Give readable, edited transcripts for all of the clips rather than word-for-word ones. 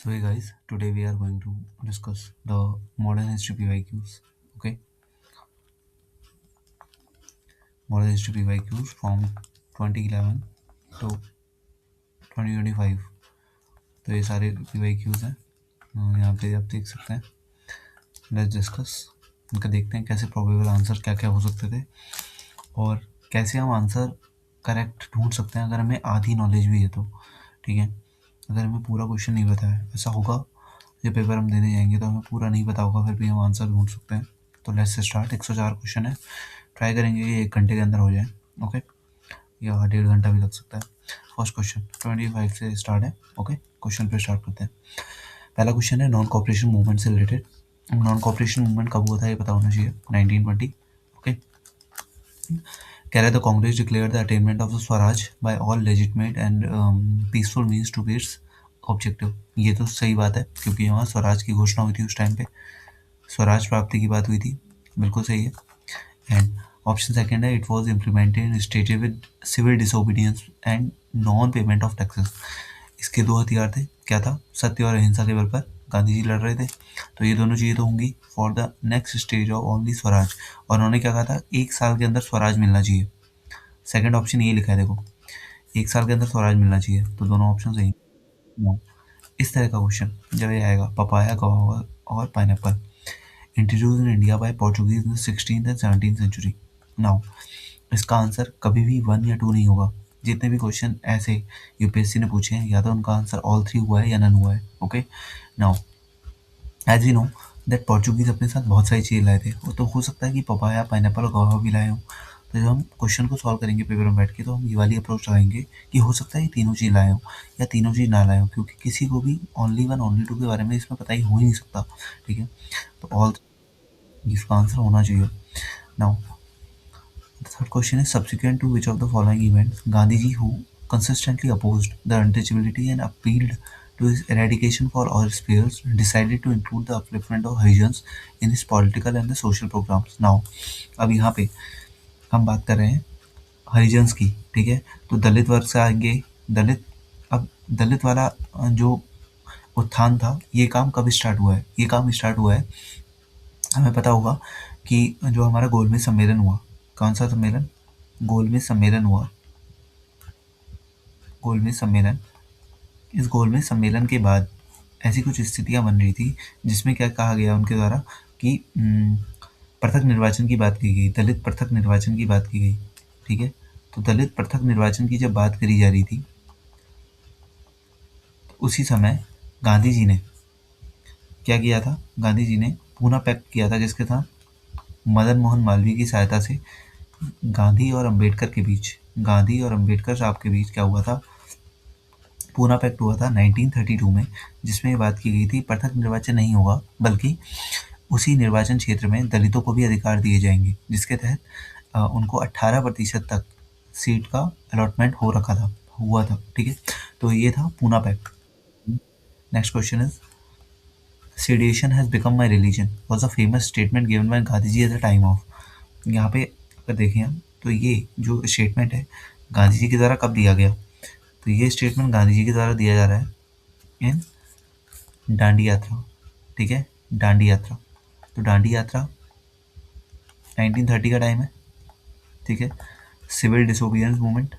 So hey guys, today we are going to discuss the modern history PYQs. Okay, modern history PYQs from 2011 to 2025. तो ये सारे PYQs हैं। यहाँ पे आप देख सकते हैं। लेट्स डिस्कस इनका, देखते हैं कैसे प्रोबेबल आंसर क्या क्या हो सकते थे और कैसे हम आंसर करेक्ट ढूंढ सकते हैं अगर हमें आधी नॉलेज भी है तो। ठीक है, अगर हमें पूरा क्वेश्चन नहीं पता है, ऐसा होगा जब पेपर हम देने जाएंगे तो हमें पूरा नहीं पता होगा, फिर भी हम आंसर ढूंढ सकते हैं। तो लेट्स स्टार्ट। 104 क्वेश्चन है, ट्राई करेंगे कि 1 घंटे के अंदर हो जाए। ओके, या 1.5 घंटा भी लग सकता है। फर्स्ट क्वेश्चन 25 से स्टार्ट है। ओके, क्वेश्चन पे स्टार्ट करते हैं। पहला क्वेश्चन है नॉन कॉपरेशन मूवमेंट से रिलेटेड। नॉन कॉपरेशन मूवमेंट कब हुआ था ये पता होना चाहिए। 1920। ओके, कह रहे the Congress declare the attainment of the swaraj by all legitimate and peaceful means to its objective. ये तो सही बात है क्योंकि यहाँ स्वराज की घोषणा हुई थी, उस टाइम पे स्वराज प्राप्ति की बात हुई थी। बिल्कुल सही है। एंड ऑप्शन सेकंड है it was implemented in state with civil disobedience and non payment of taxes. इसके दो हथियार थे, क्या था, सत्य और अहिंसा के बल पर गांधी जी लड़ रहे थे। तो ये दोनों चीज़ें तो होंगी for the next stage of only Swaraj. और उन्होंने क्या कहा था, 1 साल के अंदर स्वराज मिलना चाहिए। सेकंड ऑप्शन ये लिखा है, देखो 1 साल के अंदर स्वराज मिलना चाहिए, तो दोनों ऑप्शन सही। No. इस तरह का क्वेश्चन जब ये आएगा, पपाया guava और pineapple introduce in India by Portuguese in 16th and 17th century. Now इसका आंसर कभी भी 1 या 2 नहीं होगा। जितने भी क्वेश्चन ऐसे यूपीएससी ने पूछे हैं, या तो उनका आंसर ऑल 3 हुआ है या नन हुआ है। Okay, now as we know that Portuguese अपने साथ बहुत सारी चीज़ें लाए थे, वो तो हो सकता है कि पपाया पाइनएप्पल और guava भी लाए हों। तो जब हम क्वेश्चन को सॉल्व करेंगे पेपर में बैठ के, तो हम ये वाली अप्रोच लगाएंगे कि हो सकता है ये तीनों चीज़ लाए हों या तीनों चीज़ ना लाए हों, क्योंकि किसी को भी ओनली 1 ओनली 2 के बारे में इसमें पता ही हो ही नहीं सकता। ठीक है, तो ऑल इसका आंसर होना चाहिए। Now the third question is subsequent to which of the following events Gandhiji, who consistently opposed the untouchability and appealed to his eradication for all spheres, decided to include the upliftment of Harijans in his political and the social programs. Now, अब यहाँ पे हम बात कर रहे हैं Harijans की। ठीक है, तो दलित वर्ग से आएंगे। दलित, अब दलित वाला जो उत्थान था, ये काम कब स्टार्ट हुआ है? ये काम स्टार्ट हुआ है, हमें पता होगा कि जो हमारा गोलमेज सम्मेलन हुआ, कौन सा सम्मेलन? गोलमेज सम्मेलन हुआ। गोलमेज सम्मेलन, इस गोलमेज सम्मेलन के बाद ऐसी कुछ स्थितियां बन रही थी जिसमें क्या कहा गया उनके द्वारा कि पृथक निर्वाचन की बात की गई, दलित पृथक निर्वाचन की बात की गई। ठीक है, तो दलित पृथक निर्वाचन की जब बात करी जा रही थी, तो उसी समय गांधी जी ने क्या किया था? गांधी जी ने पूना पैक्ट किया था, जिसके साथ मदन मोहन मालवीय की सहायता से गांधी और अंबेडकर के बीच, गांधी और अंबेडकर साहब के बीच क्या हुआ था? पूना पैक्ट हुआ था 1932 में, जिसमें ये बात की गई थी पृथक निर्वाचन नहीं होगा, बल्कि उसी निर्वाचन क्षेत्र में दलितों को भी अधिकार दिए जाएंगे, जिसके तहत उनको 18% तक सीट का अलॉटमेंट हो रखा था, हुआ था। ठीक है, तो ये था Poona pact. Next question is sedition has become my religion was a famous statement given by Gandhi ji at the time of. यहाँ पे अगर देखें हम, तो ये जो स्टेटमेंट है गांधी जी के द्वारा कब दिया गया? तो ये स्टेटमेंट गांधी जी के द्वारा दिया जा रहा है इन दांडी यात्रा। ठीक है, दांडी यात्रा, तो दांडी यात्रा 1930 का टाइम है। ठीक है, civil disobedience movement,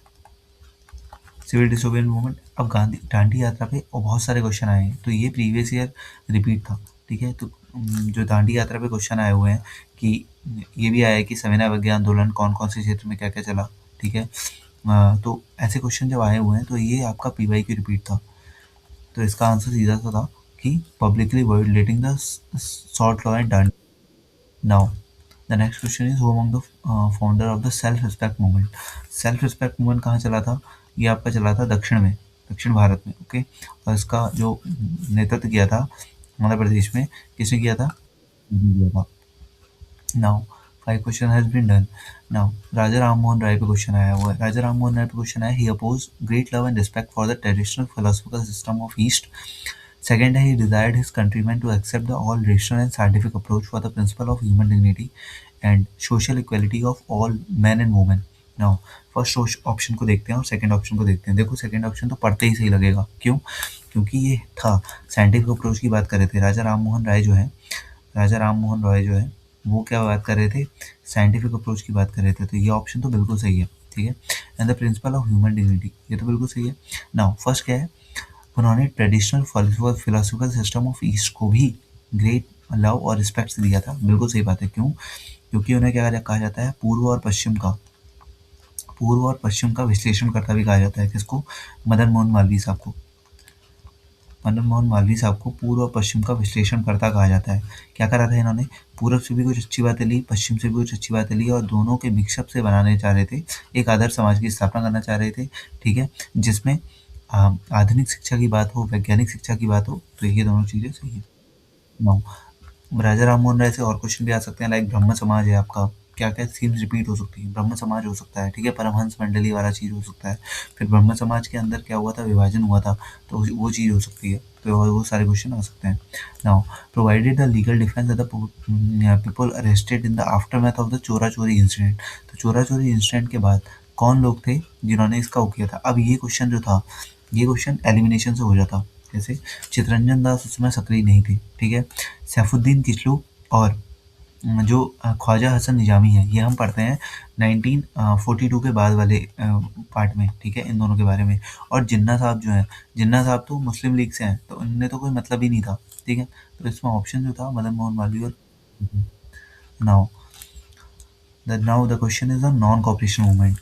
civil disobedience movement. अब गांधी दांडी यात्रा पे और बहुत सारे क्वेश्चन आए हैं, तो ये प्रीवियस ईयर रिपीट था। ठीक है, तो जो दांडी यात्रा पे क्वेश्चन आए हुए हैं कि ये भी आया है कि सविनय अवज्ञा आंदोलन कौन कौन से क्षेत्र में क्या क्या चला। ठीक है, तो ऐसे क्वेश्चन जब आए हुए हैं, तो ये आपका पीवाई की रिपीट था। तो इसका आंसर सीधा सा था कि publicly violating the salt law and Dandi. Now the next question is who among the founder of the self respect movement. Self respect movement कहाँ चला था? ये आपका चला था दक्षिण में, दक्षिण भारत में। ओके, और इसका जो नेतृत्व किया था मध्य प्रदेश में, किसने किया था? किया था। Now 5 question has been done. Now Raja Ram Mohan Roy पे क्वेश्चन आया हुआ है। राजा राम मोहन राय पे क्वेश्चन आया, he oppose great love and respect for the traditional philosophical system of east. Second, he desired his countrymen to accept the all rational and scientific approach for the principle of human dignity and social equality of all men and women. Now first option को देखते हैं और second option को देखते हैं। देखो second option तो पढ़ते ही सही लगेगा, क्यों? क्योंकि ये था साइंटिफिक अप्रोच की बात कर रहे थे। राजा राम मोहन राय जो है वो क्या बात कर रहे थे? साइंटिफिक अप्रोच की बात कर रहे थे। तो ये ऑप्शन तो बिल्कुल सही है, ठीक है। And the principle of human dignity, ये तो बिल्कुल सही है। नाउ फर्स्ट क्या है? उन्होंने traditional philosophical system of east को भी ग्रेट लव और रिस्पेक्ट दिया था। बिल्कुल सही बात है। क्यों? क्योंकि उन्हें क्या कहा जाता है? पूर्व और पश्चिम का विश्लेषणकर्ता भी कहा जाता है। किसको? मदन मोहन मालवीय साहब को। मदन मोहन मालवीय साहब को पूर्व और पश्चिम का विश्लेषणकर्ता कहा जाता है। क्या करा था इन्होंने? पूर्व से भी कुछ अच्छी बातें ली, पश्चिम से भी कुछ अच्छी बातें ली और दोनों के मिक्सअप से बनाने चाह रहे थे। एक आदर्श समाज की स्थापना करना चाह रहे थे, ठीक है, जिसमें आधुनिक शिक्षा की बात हो, वैज्ञानिक शिक्षा की बात हो। तो ये दोनों चीज़ें सही है। नौ, राजा राम मोहन राय से और क्वेश्चन भी आ सकते हैं, लाइक ब्रह्म समाज है आपका, क्या क्या थीम्स रिपीट हो सकती है? ब्रह्म समाज हो सकता है, ठीक है, परमहंस मंडली वाला चीज़ हो सकता है। फिर ब्रह्म समाज के अंदर क्या हुआ था? विभाजन हुआ था, तो वो चीज़ हो सकती है। तो वो सारे क्वेश्चन आ सकते हैं। Now provided the legal defence of the people arrested in the aftermath of the चोरा चोरी इंसिडेंट। तो चोरा चोरी इंसिडेंट के बाद कौन लोग थे जिन्होंने इसका वो किया था? अब ये क्वेश्चन जो था, ये क्वेश्चन एलिमिनेशन से हो जाता। जैसे चितरंजन दास उस समय सक्रिय नहीं थे, ठीक है। सैफुद्दीन किचलू और जो ख्वाजा हसन निजामी है, ये हम पढ़ते हैं 1942 के बाद वाले पार्ट में, ठीक है, इन दोनों के बारे में। और जिन्ना साहब जो हैं, जिन्ना साहब तो मुस्लिम लीग से हैं, तो उनने तो कोई मतलब ही नहीं था, ठीक है। तो इसमें ऑप्शन जो था मदन मोहन मालवीय और now the question is the non cooperation movement.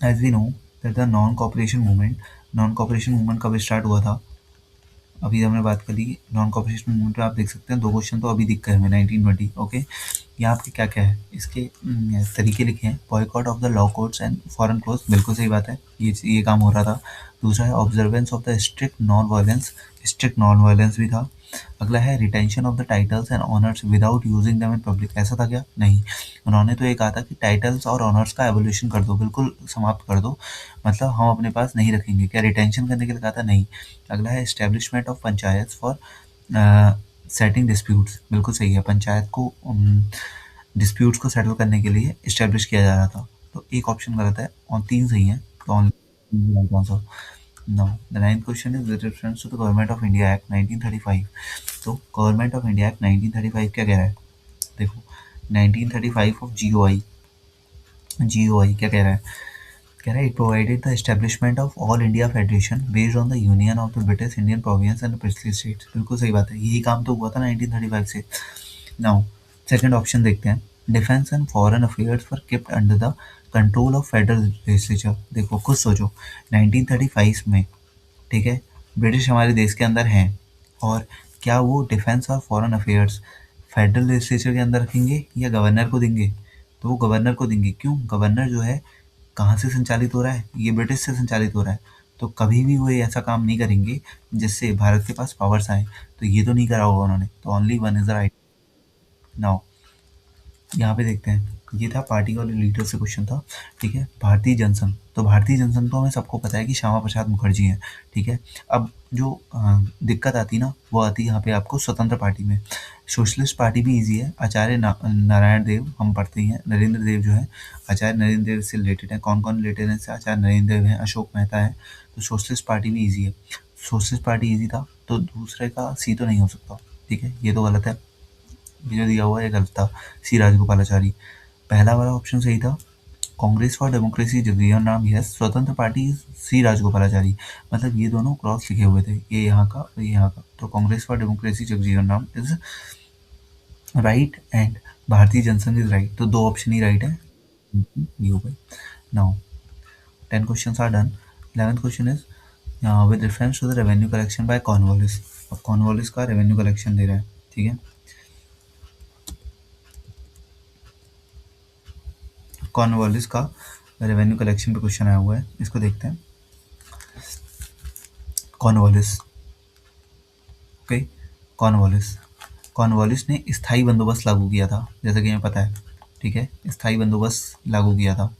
As we know that the non cooperation movement कब स्टार्ट हुआ था? अभी हमने बात करी नॉन कॉपरेशन मूवमेंट पे, आप देख सकते हैं दो क्वेश्चन तो अभी दिख गए हमें 1920, ओके। यहाँ आपके क्या क्या है? इसके तरीके लिखे हैं। Boycott of the law codes and foreign close, बिल्कुल सही बात है, ये काम हो रहा था। दूसरा है observance of the strict non violence भी था। अगला है retention of the titles and honours without using them in public. ऐसा था क्या? नहीं, उन्होंने तो ये कहा था कि टाइटल्स और ऑनर्स का एवोल्यूशन कर दो, बिल्कुल समाप्त कर दो, मतलब हम अपने पास नहीं रखेंगे। क्या रिटेंशन करने के लिए कहा था? नहीं। अगला है establishment of panchayat for setting disputes, बिल्कुल सही है, पंचायत को डिस्प्यूट्स को सेटल करने के लिए इस्टेब्लिश किया जा रहा था। तो एक ऑप्शन गलत है और तीन सही है, तो answer. Now the ninth question is with reference to the government of India act 1935। तो गवर्नमेंट ऑफ इंडिया एक्ट 1935 क्या कह रहा है? देखो 1935 ऑफ जीओआई क्या कह रहा है? कह रहा है it provided the establishment of all India federation based on the union of the British Indian province and princely states. बिल्कुल सही बात है, यही काम तो हुआ था 1935 से। नाउ सेकंड ऑप्शन देखते हैं। Defence and foreign affairs were kept under the control of federal legislature. देखो खुद सोचो 1935 में, ठीक है, ब्रिटिश हमारे देश के अंदर हैं, और क्या वो डिफेंस और फॉरेन अफेयर्स फेडरल लेजिस्लेचर के अंदर रखेंगे या गवर्नर को देंगे? तो वो गवर्नर को देंगे। क्यों? गवर्नर जो है कहाँ से संचालित हो रहा है? ये ब्रिटिश से संचालित हो रहा है, तो कभी भी वो ऐसा काम नहीं करेंगे जिससे भारत के पास पावर्स आए। तो ये तो नहीं करा होगा उन्होंने, तो only one is the right. Now यहाँ पे देखते हैं, ये था पार्टी और लीडर से क्वेश्चन था, ठीक है। भारतीय जनसंघ, तो भारतीय जनसंघ तो हमें सबको पता है कि श्यामा प्रसाद मुखर्जी हैं, ठीक है। अब जो दिक्कत आती ना, वो आती है यहाँ पे आपको स्वतंत्र पार्टी में। सोशलिस्ट पार्टी भी इजी है, आचार्य नारायण देव हम पढ़ते ही हैं, नरेंद्र देव जो है, आचार्य नरेंद्र देव से रिलेटेड है। कौन कौन रिलेटेड है? आचार्य नरेंद्र देव है, अशोक मेहता है। तो सोशलिस्ट पार्टी भी ईजी है, सोशलिस्ट पार्टी ईजी था, तो दूसरे का सी तो नहीं हो सकता, ठीक है, ये तो गलत है। ये जो दिया हुआ है गलत था, सी राजगोपालाचारी। पहला वाला ऑप्शन सही था, Congress for democracy Jagjivan Ram, yes. स्वतंत्र पार्टी सी राजगोपालाचारी, मतलब ये दोनों क्रॉस लिखे हुए थे, ये यहाँ का और ये यहाँ का। तो Congress for democracy Jagjivan Ram is right and भारतीय जनसंघ इज राइट, तो दो ऑप्शन ही राइट है, ये हो गई। Now 10 questions are done. 11th question is with reference to the revenue collection by Cornwallis. अब कॉर्नवालिस का रेवेन्यू कलेक्शन दे रहा है, ठीक है। कॉर्नवालिस का रेवेन्यू कलेक्शन पे क्वेश्चन आया हुआ है, इसको देखते हैं। कॉर्नवालिस, ओके, कॉर्नवालिस कॉर्नवालिस ने स्थायी बंदोबस्त लागू किया था, जैसा कि हमें पता है, ठीक है। स्थायी बंदोबस्त लागू किया था,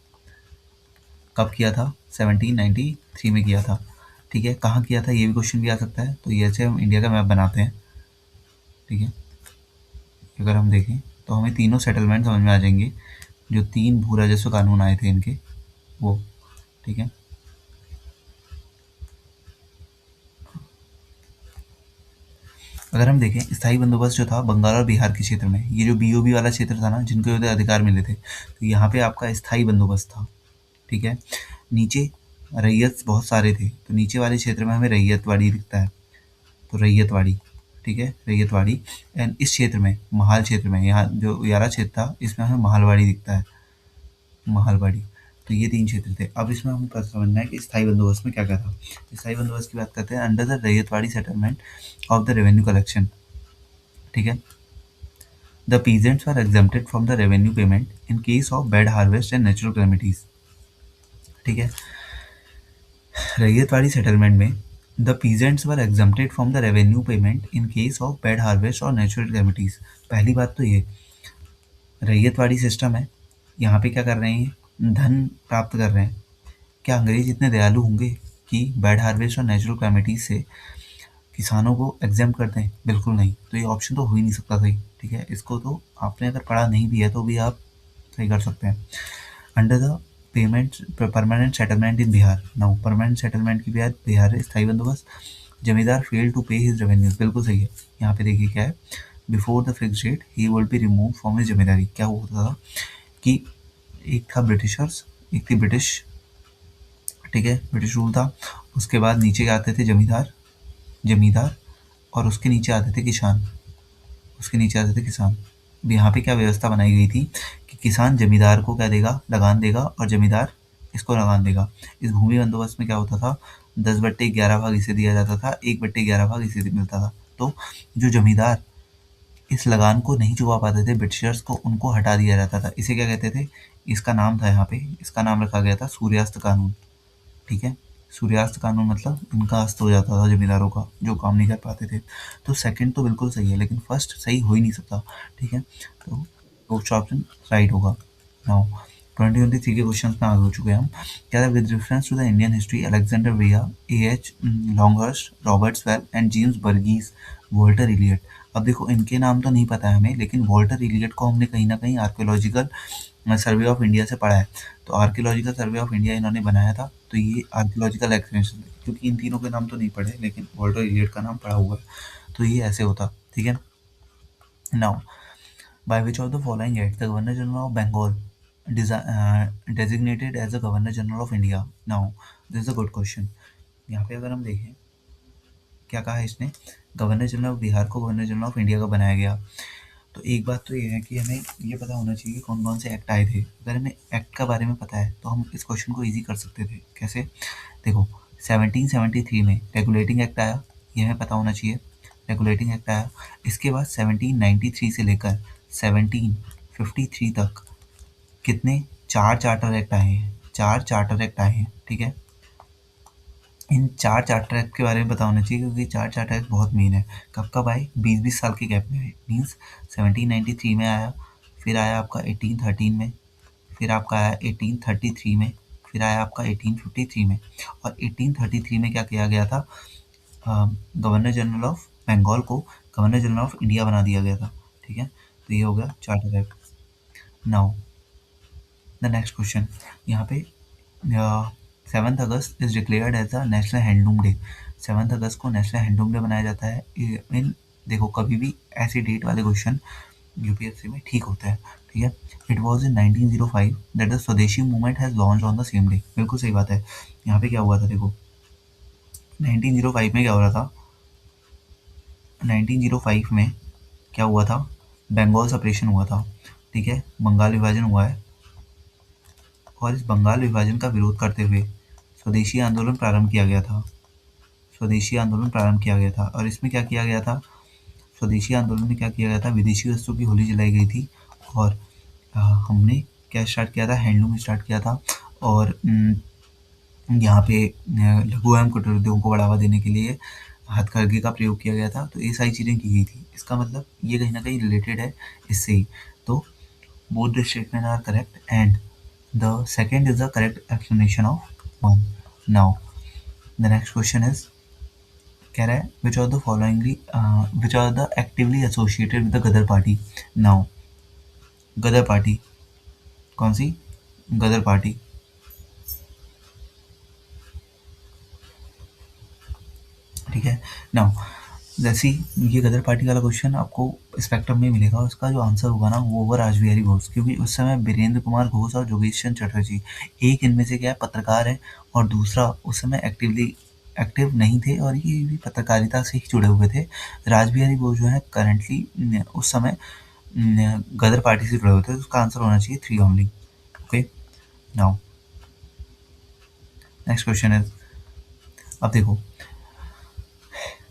कब किया था? 1793 में किया था, ठीक है। कहाँ किया था? ये भी क्वेश्चन भी आ सकता है। तो ये ऐसे हम इंडिया का मैप बनाते हैं, ठीक है। अगर हम देखें तो हमें तीनों सेटलमेंट समझ में आ जाएंगे। जो 3 भू राजस्व कानून आए थे इनके, वो, ठीक है। अगर हम देखें स्थायी बंदोबस्त जो था बंगाल और बिहार के क्षेत्र में, ये जो बीओबी वाला क्षेत्र था ना, जिनको ये अधिकार मिले थे, तो यहाँ पे आपका स्थायी बंदोबस्त था, ठीक है। नीचे रैयत बहुत सारे थे, तो नीचे वाले क्षेत्र में हमें रैयतवाड़ी दिखता है, तो रैयतवाड़ी, ठीक है, रैयतवाड़ी। एंड इस क्षेत्र में, महाल क्षेत्र में, यहाँ जो यारा क्षेत्र था, इसमें हमें महालवाड़ी दिखता है, महालवाड़ी। तो ये 3 क्षेत्र थे। अब इसमें हमें पता समझना है कि स्थायी बंदोबस्त में क्या-क्या था। स्थायी बंदोबस्त की बात करते हैं, under the ryotwari settlement of the revenue collection, ठीक है। The peasants were exempted from the revenue payment in case of bad harvest and natural calamities, ठीक है। रैयतवाड़ी सेटलमेंट में the peasants were exempted from the revenue payment in case of bad harvest और natural कैमिटीज। पहली बात तो ये ryotwari system है, यहाँ पे क्या कर रहे हैं, धन प्राप्त कर रहे हैं। क्या अंग्रेज इतने दयालु होंगे कि बैड हार्वेस्ट और नेचुरल कैमिटीज से किसानों को एग्जाम करते हैं? बिल्कुल नहीं। तो ये ऑप्शन तो हो ही नहीं सकता सही, ठीक है। इसको तो आपने अगर पढ़ा नहीं भी है तो भी आप सही कर सकते हैं। Under the payment permanent settlement in Bihar, now permanent settlement की बिहार है, स्थायी बंदोबस्त। Zamindar fail to pay his revenue, बिल्कुल सही है। यहाँ पे देखिए क्या है, before the fix date he will be remove from his zamindari. क्या होता था कि एक था ब्रिटिशर्स, एक थी ब्रिटिश, ठीक है, ब्रिटिश रूल था। उसके बाद नीचे आते थे जमींदार, जमींदार, और उसके नीचे आते थे किसान, उसके नीचे आते थे किसान। अब यहाँ पे क्या व्यवस्था बनाई गई थी कि किसान जमींदार को क्या देगा, लगान देगा, और जमींदार इसको लगान देगा। इस भूमि बंदोबस्त में क्या होता था, 10/11 भाग इसे दिया जाता था, 1/11 भाग इसे मिलता था। तो जो जमींदार इस लगान को नहीं चुका पाते थे ब्रिटिशर्स को, उनको हटा दिया जाता था। इसे क्या कहते थे, इसका नाम था यहाँ पे, इसका नाम रखा गया था सूर्यास्त कानून, ठीक है। सूर्यास्त कानून मतलब इनका अस्त हो जाता था जमींदारों का, जो काम नहीं कर पाते थे। तो सेकंड तो बिल्कुल सही है, लेकिन फर्स्ट सही हो ही नहीं सकता, ठीक है। तो फर्स्ट ऑप्शन राइट होगा। नाउ 2023 के क्वेश्चन में आगे हो चुके हैं हम। क्या था, with reference to the Indian history Alexander विया, A H Longhurst, Robert Sewell and James Burgess, Walter Elliot. अब देखो इनके नाम तो नहीं पता है हमें, लेकिन वॉल्टर इलियट को हमने कहीं ना कहीं आर्कियोलॉजिकल सर्वे ऑफ इंडिया से पढ़ा है। तो आर्कियोलॉजिकल सर्वे ऑफ इंडिया इन्होंने बनाया था, तो ये आर्कियोलॉजिकल एक्सप्लेनेशन, क्योंकि इन तीनों के नाम तो नहीं पढ़े, लेकिन वॉल्टर इलियट का नाम पढ़ा हुआ है, तो ये ऐसे होता, ठीक है। Now by which of the following act the governor general of Bengal designated as the governor general of India? Now this is a good question। यहाँ पे अगर हम देखें क्या कहा है इसने, गवर्नर जनरल ऑफ बिहार को गवर्नर जनरल ऑफ इंडिया का बनाया गया। तो एक बात तो ये है कि हमें ये पता होना चाहिए कि कौन कौन से एक्ट आए थे। अगर हमें एक्ट का बारे में पता है तो हम इस क्वेश्चन को इजी कर सकते थे। कैसे, देखो 1773 में रेगुलेटिंग एक्ट आया, ये हमें पता होना चाहिए, रेगुलेटिंग एक्ट आया। इसके बाद 1793 से लेकर 1753 तक कितने, 4 चार्टर एक्ट आए हैं, 4 चार्टर एक्ट आए हैं, ठीक है। इन 4 चार्टर एक्ट के बारे में पता होना चाहिए, क्योंकि 4 चार्टर एक्ट बहुत मेन है। कब कब आए, 20-20 साल के गैप में आए। मीन्स 1793 में आया, फिर आया आपका 1813 में, फिर आपका आया 1833 में, फिर आया आपका 1853 में। और 1833 में क्या किया गया था, गवर्नर जनरल ऑफ बंगाल को गवर्नर जनरल ऑफ इंडिया बना दिया गया था, ठीक है। तो ये हो गया charter act. Now the next question, यहाँ पे 7 अगस्त is declared as the national handloom day. 7 अगस्त को नेशनल हैंडलूम डे बनाया जाता है। इन देखो कभी भी ऐसी डेट वाले क्वेश्चन यूपीएससी में ठीक होता है, ठीक है। It was in 1905 that the Swadeshi movement has launch on the same day. बिल्कुल सही बात है। यहाँ पे क्या हुआ था, देखो 1905 में क्या हो रहा था, 1905 में क्या हुआ था, बंगाल सेपरेशन हुआ था, ठीक है, बंगाल विभाजन हुआ है। और इस बंगाल विभाजन का विरोध करते हुए स्वदेशी आंदोलन प्रारंभ किया गया था, स्वदेशी आंदोलन प्रारंभ किया गया था। और इसमें क्या किया गया था, स्वदेशी आंदोलन में क्या किया गया था, विदेशी वस्तुओं की होली जलाई गई थी। और हमने क्या स्टार्ट किया था, हैंडलूम स्टार्ट किया था। और यहाँ पे लघु एवं कुटीर उद्योगों को बढ़ावा देने के लिए हथकरघे का प्रयोग किया गया था। तो ये सारी चीज़ें की गई थी। इसका मतलब ये कहीं ना कहीं रिलेटेड है इससे ही। तो both the statements are correct and the second is the correct explanation of one। Now the next question is, कह रहा है which of the following which are the actively associated with the Ghadar party? Now Ghadar party कौन सी? गदर party. ठीक है। Now जैसे ये गदर party वाला question आपको स्पेक्ट्रम में मिलेगा, उसका जो आंसर होगा ना वो होगा रासबिहारी घोष, क्योंकि उस समय वीरेंद्र कुमार घोष और जोगेश चंद्र चटर्जी, एक इनमें से क्या है पत्रकार है, और दूसरा उस समय एक्टिव नहीं थे, और ये भी पत्रकारिता से ही जुड़े हुए थे। रासबिहारी घोष जो है करंटली उस समय गदर पार्टी से जुड़े हुए थे, तो उसका आंसर होना चाहिए 3 only. Okay. Now next question है, अब देखो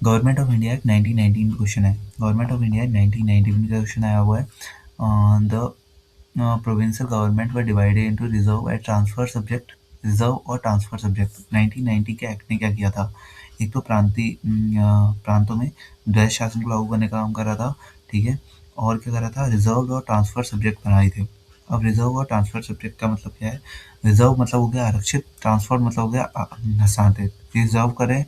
government of India act 1919 question है। गवर्नमेंट ऑफ इंडिया 1919 का क्वेश्चन आया हुआ है। The provincial government were divided into reserve and transfer subject. Reserve और ट्रांसफर सब्जेक्ट 1990 के एक्ट ने क्या किया था? एक तो प्रांतों में द्वैध शासन को लागू करने का काम कर रहा था, ठीक है, और क्या कर रहा था? रिजर्व और ट्रांसफर सब्जेक्ट बनाए थे। अब रिजर्व और ट्रांसफर सब्जेक्ट का मतलब क्या है? रिजर्व मतलब हो गया आरक्षित, ट्रांसफर मतलब हो गया हस्तांतरित। रिजर्व करें,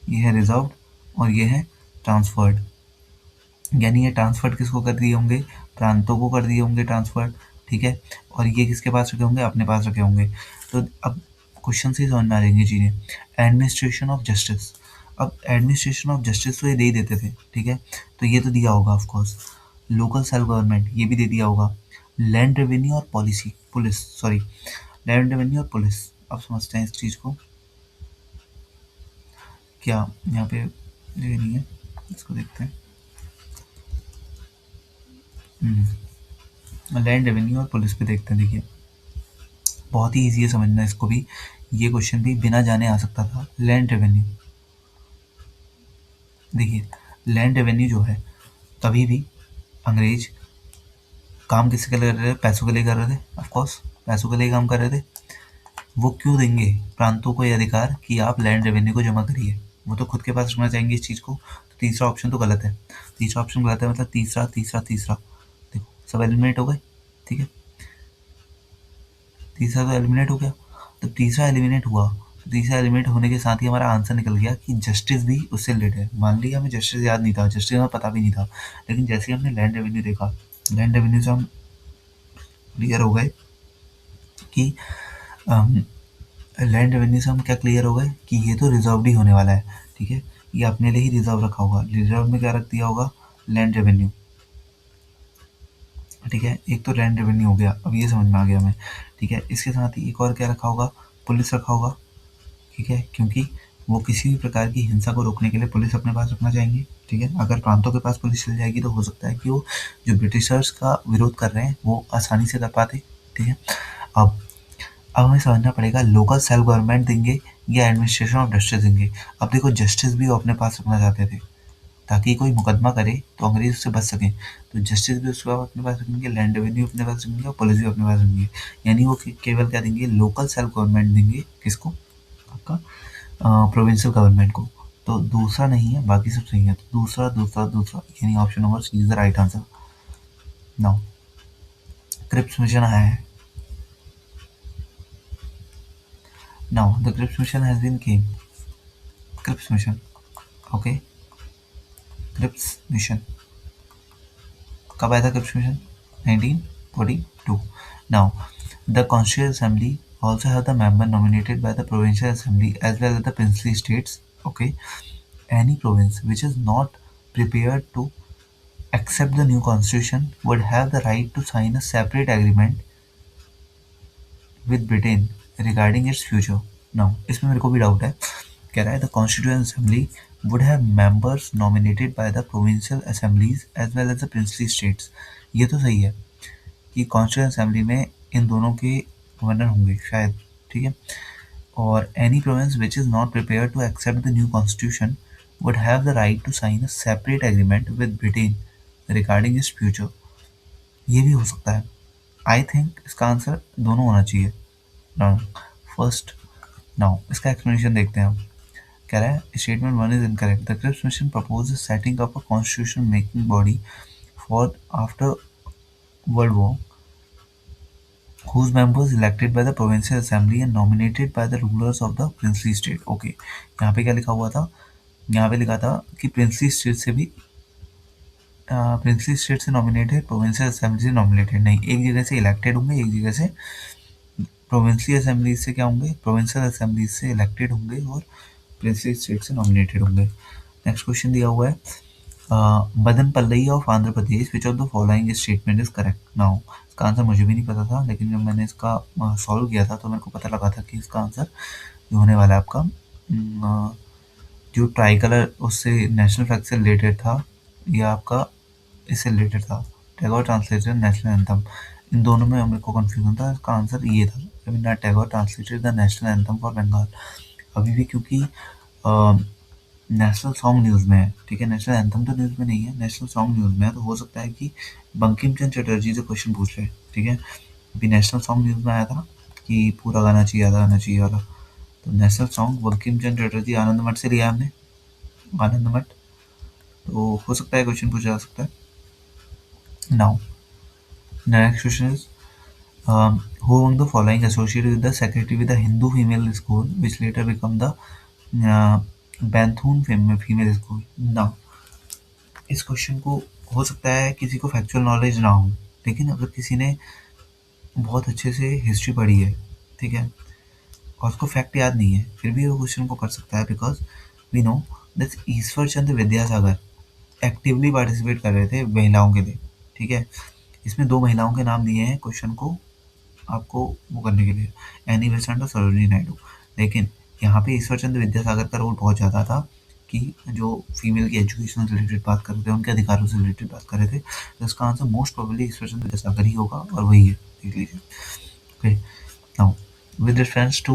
ये है रिजर्व और ये है ट्रांसफर्ड, यानी ये ट्रांसफर्ड किसको कर दिए होंगे? प्रांतों को कर दिए होंगे ट्रांसफर्ड, ठीक है, और ये किसके पास रखे होंगे? अपने पास रखे होंगे। तो अब क्वेश्चन से ही समझ में आ जाएंगी चीज़ें। एडमिनिस्ट्रेशन ऑफ जस्टिस, अब एडमिनिस्ट्रेशन ऑफ जस्टिस तो ये दे ही देते थे, ठीक है, तो ये तो दिया होगा ऑफकोर्स। लोकल सेल्फ गवर्नमेंट ये भी दे दिया होगा। लैंड रेवेन्यू और policy police, sorry, land revenue और पुलिस, अब समझते हैं इस चीज़ को। क्या यहाँ पे ये नहीं है, इसको देखते हैं। लैंड रेवेन्यू और पुलिस पे देखते हैं। देखिए बहुत ही ईजी है समझना इसको भी, ये क्वेश्चन भी बिना जाने आ सकता था। लैंड रेवेन्यू, देखिए लैंड रेवेन्यू जो है कभी भी अंग्रेज काम किसके लिए कर रहे थे? पैसों के लिए कर रहे थे, ऑफकोर्स पैसों के लिए काम कर रहे थे। वो क्यों देंगे प्रांतों को ये अधिकार कि आप लैंड रेवेन्यू को जमा करिए? वो तो खुद के पास रखना चाहेंगे इस चीज़ को। तो तीसरा ऑप्शन तो गलत है, तीसरा ऑप्शन गलत है, मतलब तीसरा तीसरा तीसरा, देखो सब एलिमिनेट हो गए, ठीक है, तीसरा तो एलिमिनेट हो गया। तो तीसरा एलिमिनेट हुआ, तो तीसरा एलिमिनेट होने के साथ ही हमारा आंसर निकल गया कि जस्टिस भी उससे रिलेटेड है। मान लिया हमें जस्टिस याद नहीं था, जस्टिस हमें पता भी नहीं था, लेकिन जैसे ही हमने लैंड रेवेन्यू देखा, लैंड रेवेन्यू से हम क्लियर हो गए कि लैंड रेवेन्यू से हम क्या क्लियर हो गए कि ये तो रिजर्व ही होने वाला है, ठीक है, ये अपने लिए ही रिजर्व रखा होगा। रिजर्व में क्या रख दिया होगा? लैंड रेवेन्यू, ठीक है, एक तो लैंड रेवेन्यू हो गया, अब ये समझ में आ गया हमें, ठीक है। इसके साथ ही एक और क्या रखा होगा? पुलिस रखा होगा, ठीक है, क्योंकि वो किसी भी प्रकार की हिंसा को रोकने के लिए पुलिस अपने पास रखना चाहेंगे, ठीक है। अगर प्रांतों के पास पुलिस चल जाएगी तो हो सकता है कि वो जो ब्रिटिशर्स का विरोध कर रहे हैं वो आसानी से कर पाते, ठीक है। अब अब हमें समझना पड़ेगा लोकल सेल्फ गवर्नमेंट देंगे या एडमिनिस्ट्रेशन ऑफ जस्टिस देंगे। अब देखो जस्टिस भी वो अपने पास रखना चाहते थे ताकि कोई मुकदमा करे तो अंग्रेज उससे बच सकें, तो जस्टिस भी उसके बाद अपने पास रखेंगे, लैंड रेवेन्यू अपने पास रखेंगे और पुलिस भी अपने पास रखेंगे। यानी वो केवल क्या देंगे? लोकल सेल्फ गवर्नमेंट देंगे, किसको? आपका प्रोविंशियल गवर्नमेंट को। तो दूसरा नहीं है, बाकी सब सही है, तो दूसरा दूसरा दूसरा, यानी option number C is the right answer. Now Cripps mission आया है। Now the Cripps mission has been came, Cripps mission, okay, Cripps mission कब आया था? Cripps mission 1942। Now the constituent assembly also have the member nominated by the provincial assembly as well as the princely states, okay. Any province which is not prepared to accept the new constitution would have the right to sign a separate agreement with Britain regarding its future. Now इसमें मेरे को भी doubt है, कह रहा है the constituent assembly would have members nominated by the provincial assemblies as well as the princely states। ये तो सही है कि कॉन्स्टिट्यूएंट असेंबली में इन दोनों के गवर्नर होंगे शायद, ठीक है, और any province which is not prepared to accept the new constitution would have the right to sign a separate agreement with Britain regarding its future। ये भी हो सकता है, आई थिंक इसका आंसर दोनों होना चाहिए। नाउ फर्स्ट, नाउ इसका एक्सप्लेनेशन देखते हैं हम। कह रहा है statement 1 is incorrect, the Cripps mission propose setting up a constitution making body for after world war whose members elected by the provincial assembly and nominated by the rulers of the princely state। Okay, यहाँ पे क्या लिखा हुआ था? यहाँ पे लिखा था कि प्रिंसली स्टेट से भी प्रिंसली स्टेट से नॉमिनेटेड, प्रोविंशियल असेंबली से नॉमिनेटेड नहीं, एक जगह से इलेक्टेड होंगे, एक जगह से प्रोविंशियल असेंबली से क्या होंगे, प्रोविंशियल असेंबली से इलेक्टेड होंगे और प्रिंसली स्टेट से नॉमिनेटेड होंगे। नेक्स्ट क्वेश्चन दिया हुआ है Madanapalle of Andhra Pradesh which of the following statement is correct now. इसका आंसर मुझे भी नहीं पता था, लेकिन जब मैंने इसका सॉल्व किया था तो मेरे को पता लगा था कि इसका आंसर जो होने वाला है आपका जो ट्राई कलर उससे नेशनल फ्लैग से रिलेटेड था, या आपका इससे रिलेटेड था, टैगोर ट्रांसलेटेड नेशनल एंथम। इन दोनों में मेरे को कन्फ्यूजन था, इसका आंसर ये था, Rabindranath Tagore translated the national anthem for Bengal. अभी भी क्योंकि नेशनल सॉन्ग न्यूज़ में है, ठीक है, नेशनल एंथम तो न्यूज़ में नहीं है, नेशनल सॉन्ग न्यूज़ में है, तो हो सकता है कि बंकिम चंद्र चटर्जी से क्वेश्चन पूछ रहे हैं, ठीक है। अभी नेशनल सॉन्ग न्यूज़ में आया था कि पूरा गाना चाहिए, आधा गाना चाहिए वाला, तो नेशनल सॉन्ग बंकिम चंद्र चटर्जी आनंद मठ से लिया हमने, आनंद मठ, तो हो सकता है क्वेश्चन पूछा जा सकता है। Now next question is who among the following associated with the secretary with the Hindu female school which later become the Banthun female school। now इस क्वेश्चन को हो सकता है किसी को फैक्चुअल नॉलेज ना हो, लेकिन अगर किसी ने बहुत अच्छे से हिस्ट्री पढ़ी है, ठीक है, और उसको फैक्ट याद नहीं है, फिर भी वो क्वेश्चन को कर सकता है, because we know that Ishwar Chandra Vidyasagar actively participate कर रहे थे महिलाओं के लिए, ठीक है। इसमें 2 महिलाओं के नाम दिए हैं क्वेश्चन को आपको वो करने के लिए, एनी बेसेंट और सरोजिनी नायडू, लेकिन यहाँ पे ईश्वर चंद्र विद्यासागर का रोल बहुत ज़्यादा था कि जो फीमेल की एजुकेशन से रिलेटेड बात कर रहे थे, उनके अधिकारों से रिलेटेड बात कर रहे थे, तो इसका आंसर मोस्ट प्रोबेबली ईश्वर चंद्र विद्यासागर ही होगा, और वही है, देख लीजिए। Okay, now with reference to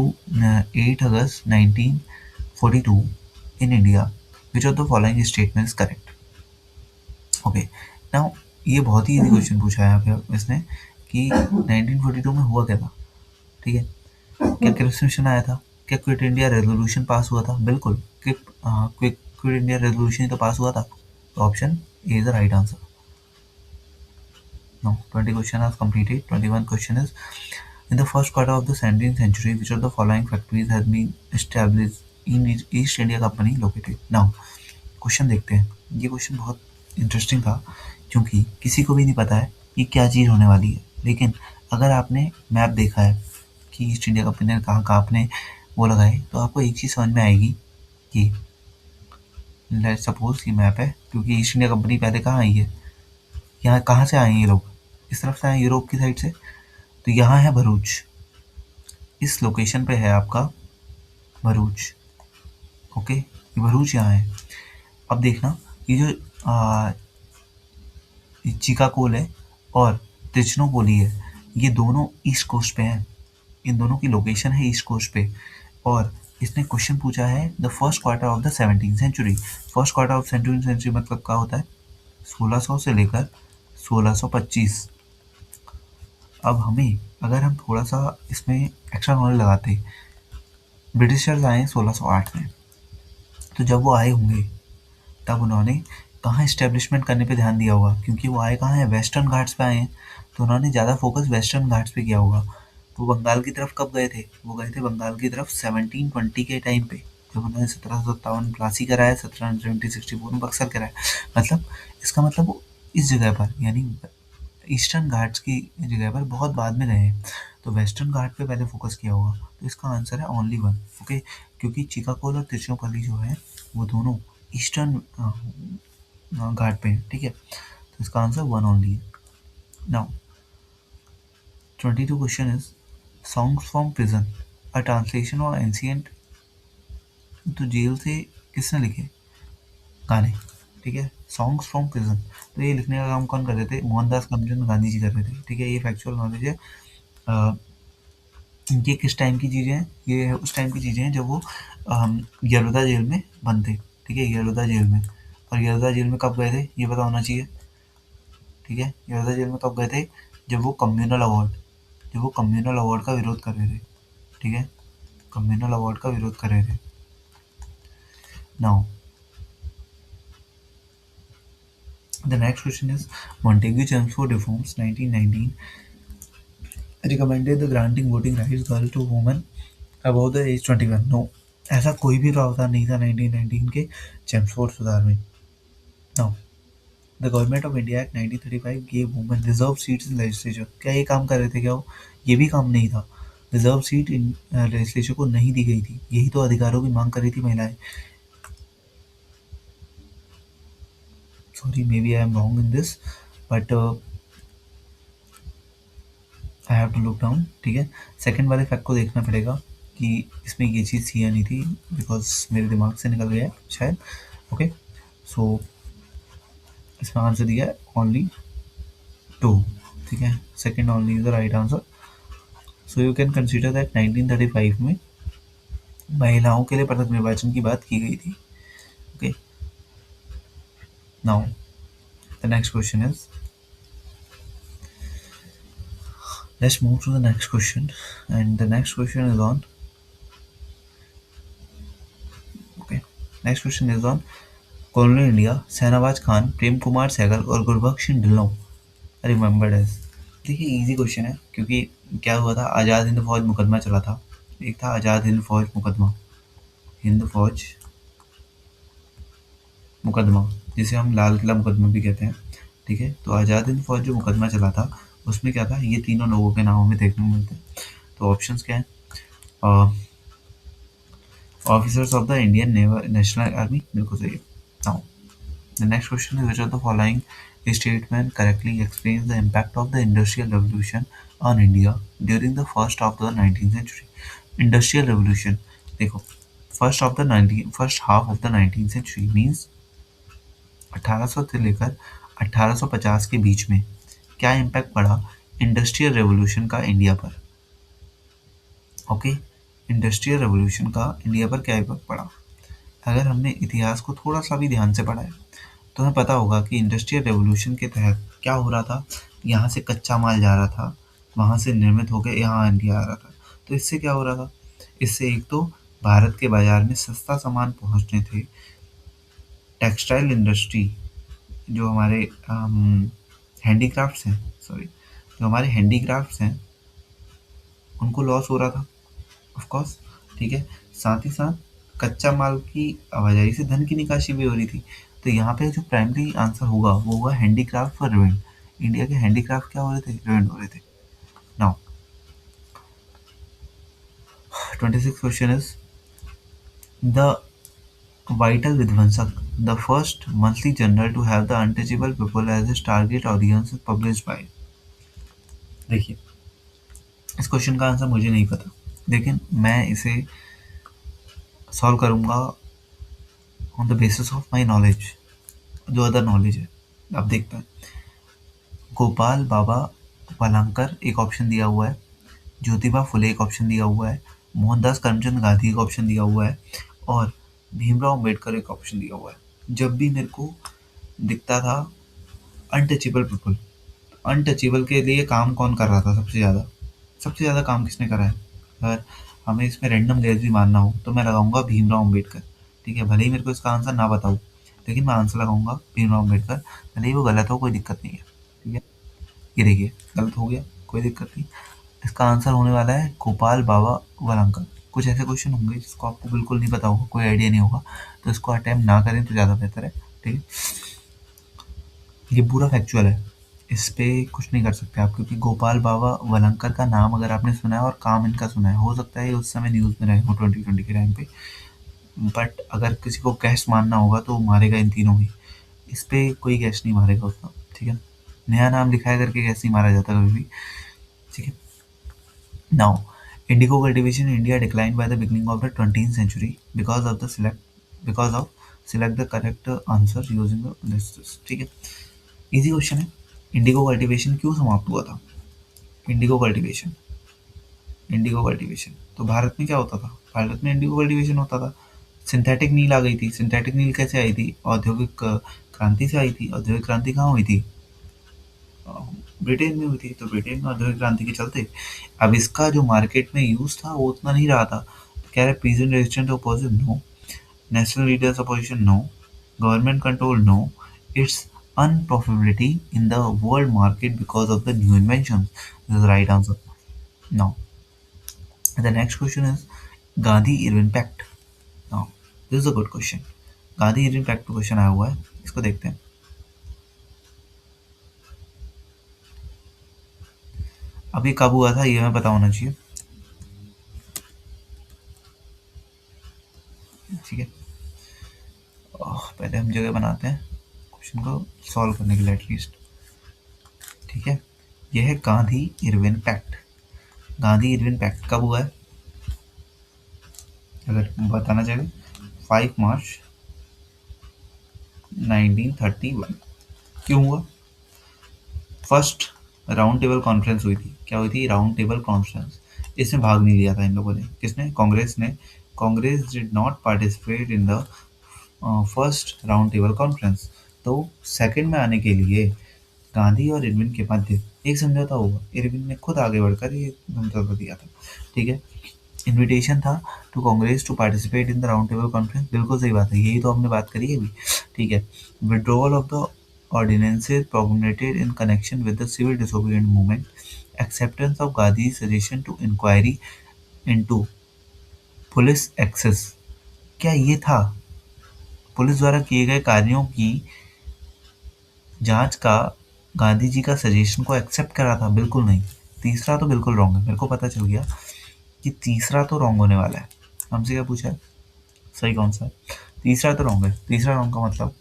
8 August 1942 in India, which of the following statement is correct? Okay, now ये बहुत ही इजी क्वेश्चन पूछा है यहाँ पे इसने कि 1942 में हुआ क्या था, ठीक है। क्या क्रिप्स मिशन आया था, क्या क्विट इंडिया रेजोल्यूशन पास हुआ था, बिल्कुल क्विट इंडिया रेजोल्यूशन तो पास हुआ था, तो option A is the right answer. Now 20 question has completed. 21 question is in the first quarter of the 17th century which of the following factories has been established in East India Company located? Now question देखते हैं, ये question बहुत interesting था क्योंकि किसी को भी नहीं पता है कि क्या चीज़ होने वाली है, लेकिन अगर आपने मैप देखा है कि ईस्ट इंडिया कंपनी ने कहाँ कहाँ अपने वो लगाए, तो आपको एक चीज़ समझ में आएगी कि लेट्स सपोज कि मैप है, क्योंकि ईस्ट इंडिया कंपनी पहले कहाँ आई है, यहाँ कहाँ से आए हैं ये लोग, इस तरफ से आए यूरोप की साइड से, तो यहाँ है भरूच, इस लोकेशन पे है आपका भरूच, ओके, ये भरूच यहाँ है। अब देखना ये जो चिकाकोल है और तिरुचिरापल्ली है, ये दोनों ईस्ट कोस्ट पे हैं, इन दोनों की लोकेशन है ईस्ट कोस्ट पे, और इसने क्वेश्चन पूछा है the first quarter of the 17th century. First quarter of 17th century मतलब क्या होता है, 1600 से लेकर 1625। अब हमें अगर हम थोड़ा सा इसमें एक्स्ट्रा नॉलेज लगाते, ब्रिटिशर्स आए 1608 में, तो जब वो आए होंगे तब उन्होंने कहाँ इस्टेब्लिशमेंट करने पे ध्यान दिया होगा, क्योंकि वो आए कहाँ हैं, वेस्टर्न घाट्स पे आए हैं, तो उन्होंने ज़्यादा फोकस वेस्टर्न घाट्स पे किया होगा। वो बंगाल की तरफ कब गए थे, वो गए थे बंगाल की तरफ 1720 के टाइम पे, जब उन्होंने 1757 प्लासी कराया, 1764 में बक्सर कराया, मतलब इसका मतलब वो इस जगह पर यानी ईस्टर्न घाट्स की जगह पर बहुत बाद में गए हैं, तो वेस्टर्न घाट पे पहले फोकस किया होगा, तो इसका आंसर है ओनली वन, ओके, क्योंकि चिकाकोल और तिरुचिरापल्ली जो है वो दोनों ईस्टर्न घाट पे हैं, ठीक है, तो इसका आंसर वन ओनली है। Now 22 question is songs from prison a translation और एंशिएंट, तो जेल से किसने लिखे गाने, ठीक है, सॉन्ग्स फ्रॉम प्रिजन, तो ये लिखने का काम कौन कर रहे थे, मोहनदास करमचंद गांधी जी कर रहे थे, ठीक है, ये फैक्चुअल नॉलेज है। ये किस टाइम की चीज़ें हैं, ये उस टाइम की चीज़ें हैं जब वो यलोदा जेल में बंद थे, ठीक है, यलोदा जेल में, और यलोदा जेल में कब गए थे ये पता होना चाहिए, ठीक है, यलोदा जेल में कब गए थे, जब वो कम्युनल अवार्ड का विरोध कर रहे थे, ठीक है, कम्युनल अवार्ड का विरोध कर रहे थे। Now the next question is Montagu Chelmsford reforms 1919 recommended the granting voting rights girl to women above the age 21। No, ऐसा कोई भी प्रावधान नहीं था 1919 के चेम्सफोर्ड सुधार में। Now the government of India act 1935 gave women reserve seats in legislature. क्या ये काम कर रहे थे क्या वो? ये भी काम नहीं था। रिजर्व सीट इन लेजिस्लेचर को नहीं दी गई थी, यही तो अधिकारों की मांग कर रही थी महिलाएं। Sorry, may be I am wrong in this, but I have to look down. ठीक है, सेकंड वाले फैक्ट को देखना पड़ेगा कि इसमें ये चीज़ थी या नहीं थी, बिकॉज मेरे दिमाग से निकल गया है शायद। ओके, सो इसमें आंसर दिया है ओनली 2। ठीक है, second only is the right answer. So you can consider that 1935 में महिलाओं के लिए पृथक निर्वाचन की बात की गई थी। Okay, now the next question is, let's move to the next question, and the next question is on, okay, next question is on colonial India, Shahnawaz Khan, Prem Kumar Sahgal और गुरबख्श सिंह ढिल्लों रिमेम्बर्ड एज। देखिए इजी क्वेश्चन है, क्योंकि क्या हुआ था, आज़ाद हिंद फौज मुकदमा चला था। एक था आज़ाद हिंद फौज मुकदमा, हिंद फौज मुकदमा, जिसे हम लाल किला मुकदमा भी कहते हैं। ठीक है, तो आज़ाद हिंद फौज जो मुकदमा चला था उसमें क्या था, ये तीनों लोगों के नाम हमें देखने को मिलते हैं। तो ऑप्शंस क्या है, officers of the Indian National Army, बिल्कुल सही है। Now the next question is, which of the following statement correctly explains the impact of the industrial revolution on India during the first of the 19th century. Industrial revolution, देखो first half of the 19th century means 1800 से लेकर 1850 के बीच में क्या impact पड़ा industrial revolution का India पर। Okay, industrial revolution का इंडिया पर क्या इम्पैक्ट पड़ा। अगर हमने इतिहास को थोड़ा सा भी ध्यान से पढ़ा है तो हमें पता होगा कि इंडस्ट्रियल रेवोल्यूशन के तहत क्या हो रहा था, यहाँ से कच्चा माल जा रहा था, वहाँ से निर्मित होकर यहाँ इंडिया आ रहा था। तो इससे क्या हो रहा था, इससे एक तो भारत के बाजार में सस्ता सामान पहुँचने थे, टेक्सटाइल इंडस्ट्री जो हमारे हैंडीक्राफ्ट्स हैं, सॉरी जो हमारे हैंडीक्राफ्ट्स हैं उनको लॉस हो रहा था ऑफ कोर्स। ठीक है, साथ ही साथ कच्चा माल की आवाजाही से धन की निकासी भी हो रही थी। तो यहाँ पे जो प्राइमरी आंसर होगा वो होगा हैंडीक्राफ्ट और रुइंड। इंडिया के हैंडीक्राफ्ट क्या हो रहे थे, रुइंड हो रहे थे। Now 26 question is, the vital Vidhwansak, the first monthly journal to have the untouchable people as is target audience published by. देखिए इस क्वेश्चन का आंसर मुझे नहीं पता, लेकिन मैं इसे सॉल्व करूंगा on the basis of my knowledge, जो अदर नॉलेज है। आप देखते हैं, गोपाल बाबा वलांकर एक ऑप्शन दिया हुआ है, ज्योतिबा फुले एक ऑप्शन दिया हुआ है, मोहनदास करमचंद गांधी एक ऑप्शन दिया हुआ है, और भीमराव अम्बेडकर एक ऑप्शन दिया हुआ है। जब भी मेरे को दिखता था अनटचेबल पीपल, अनटचेबल के लिए काम कौन कर रहा था सबसे ज़्यादा, सबसे ज़्यादा काम किसने करा है। अगर हमें इसमें रैंडम गैस भी मानना हो तो मैं लगाऊंगा भीमराव अम्बेडकर। ठीक है, भले ही मेरे को इसका आंसर ना बताऊँ, लेकिन मैं आंसर लगाऊंगा भीमराव अम्बेडकर, भले ही वो गलत हो, कोई दिक्कत नहीं है। ठीक है, ये देखिए गलत हो गया, कोई दिक्कत नहीं। इसका आंसर होने वाला है गोपाल बाबा वलांकर। कुछ ऐसे क्वेश्चन होंगे जिसको आपको बिल्कुल नहीं पता होगा, कोई आइडिया नहीं होगा, तो इसको अटैम्प्ट ना करें तो ज़्यादा बेहतर है। ठीक है, ये पूरा फैक्चुअल है, इस पे कुछ नहीं कर सकते आप, क्योंकि गोपाल बाबा वलंकर का नाम अगर आपने सुना है और काम इनका सुना है, हो सकता है उस समय न्यूज़ में रहे हो 2020 के टाइम पे, बट अगर किसी को गैस मारना होगा तो मारेगा इन तीनों में, इस पे कोई गैस नहीं मारेगा उतना। ठीक है, नया नाम लिखाया करके गैस नहीं मारा जाता कभी भी। ठीक है, now Indigo cultivation in India declined by the beginning of the 20th century because of select the correct answer using the lists। ठीक है, इजी क्वेश्चन है, इंडिगो कल्टीवेशन क्यों समाप्त हुआ था। इंडिगो कल्टीवेशन, इंडिगो कल्टीवेशन तो भारत में क्या होता था, भारत में इंडिगो कल्टीवेशन होता था। सिंथेटिक नील आ गई थी, सिंथेटिक नील कैसे आई थी, औद्योगिक क्रांति से आई थी। औद्योगिक क्रांति कहाँ हुई थी, ब्रिटेन में हुई थी, तो ब्रिटेन में औद्योगिक क्रांति के चलते अब इसका जो मार्केट में यूज था वो उतना नहीं रहा था। तो कह रहे peasant resistant opposite no, national leaders opposition no, government control no, its unprofitability in the world market because of the new inventions. This is the right answer. Now, the next question is Gandhi Irwin Pact. Now, this is a good question. Gandhi Irwin Pact पे question आया हुआ है, इसको देखते हैं। अब ये कब हुआ था ये हमें पता होना चाहिए, ठीक है। पहले हम जगह बनाते हैं क्वेश्चन को सॉल्व करने के लिए एटलीस्ट, ठीक है। यह है Gandhi Irwin pact. Gandhi Irwin pact कब हुआ है अगर बताना चाहें? 5 मार्च 1931। क्यों हुआ? फर्स्ट राउंड टेबल कॉन्फ्रेंस हुई थी। क्या हुई थी? Round table conference. इसमें भाग नहीं लिया था इन लोगों ने। किसने? कांग्रेस ने। Congress did not participate in the first round table conference. तो सेकंड में आने के लिए गांधी और इरविन के मध्य एक समझौता हुआ। इरविन ने खुद आगे बढ़कर ये समझौता दिया था, ठीक है। इनविटेशन था to Congress to participate in the round table conference. बिल्कुल सही बात है, यही तो हमने बात करी है अभी, ठीक है। Withdrawal of the ordinances promulgated in connection with the civil disobedience movement, acceptance of Gandhi's suggestion to inquiry into police excess. क्या ये था? पुलिस द्वारा किए गए कार्यों की जांच का गांधी जी का सजेशन को एक्सेप्ट करा था? बिल्कुल नहीं। तीसरा तो बिल्कुल रॉन्ग है। मेरे को पता चल गया कि तीसरा तो रॉन्ग होने वाला है। हमसे क्या पूछा है? सही कौन सा है? तीसरा तो रॉन्ग है। तीसरा रॉन्ग का मतलब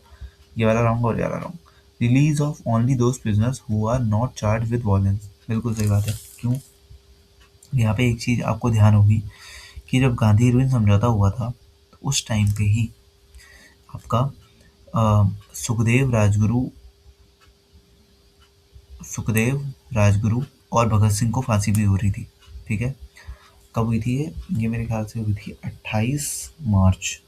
ये वाला रॉन्ग और ये वाला wrong. Release of only those prisoners who are not charge with violence. बिल्कुल सही बात है। क्यों? यहाँ पे एक चीज आपको ध्यान होगी कि जब गांधी इरविन समझौता हुआ था तो उस टाइम पे ही आपका सुखदेव राजगुरु और भगत सिंह को फांसी भी हो रही थी, ठीक है। कब हुई थी ये मेरे ख्याल से हुई थी 28 मार्च,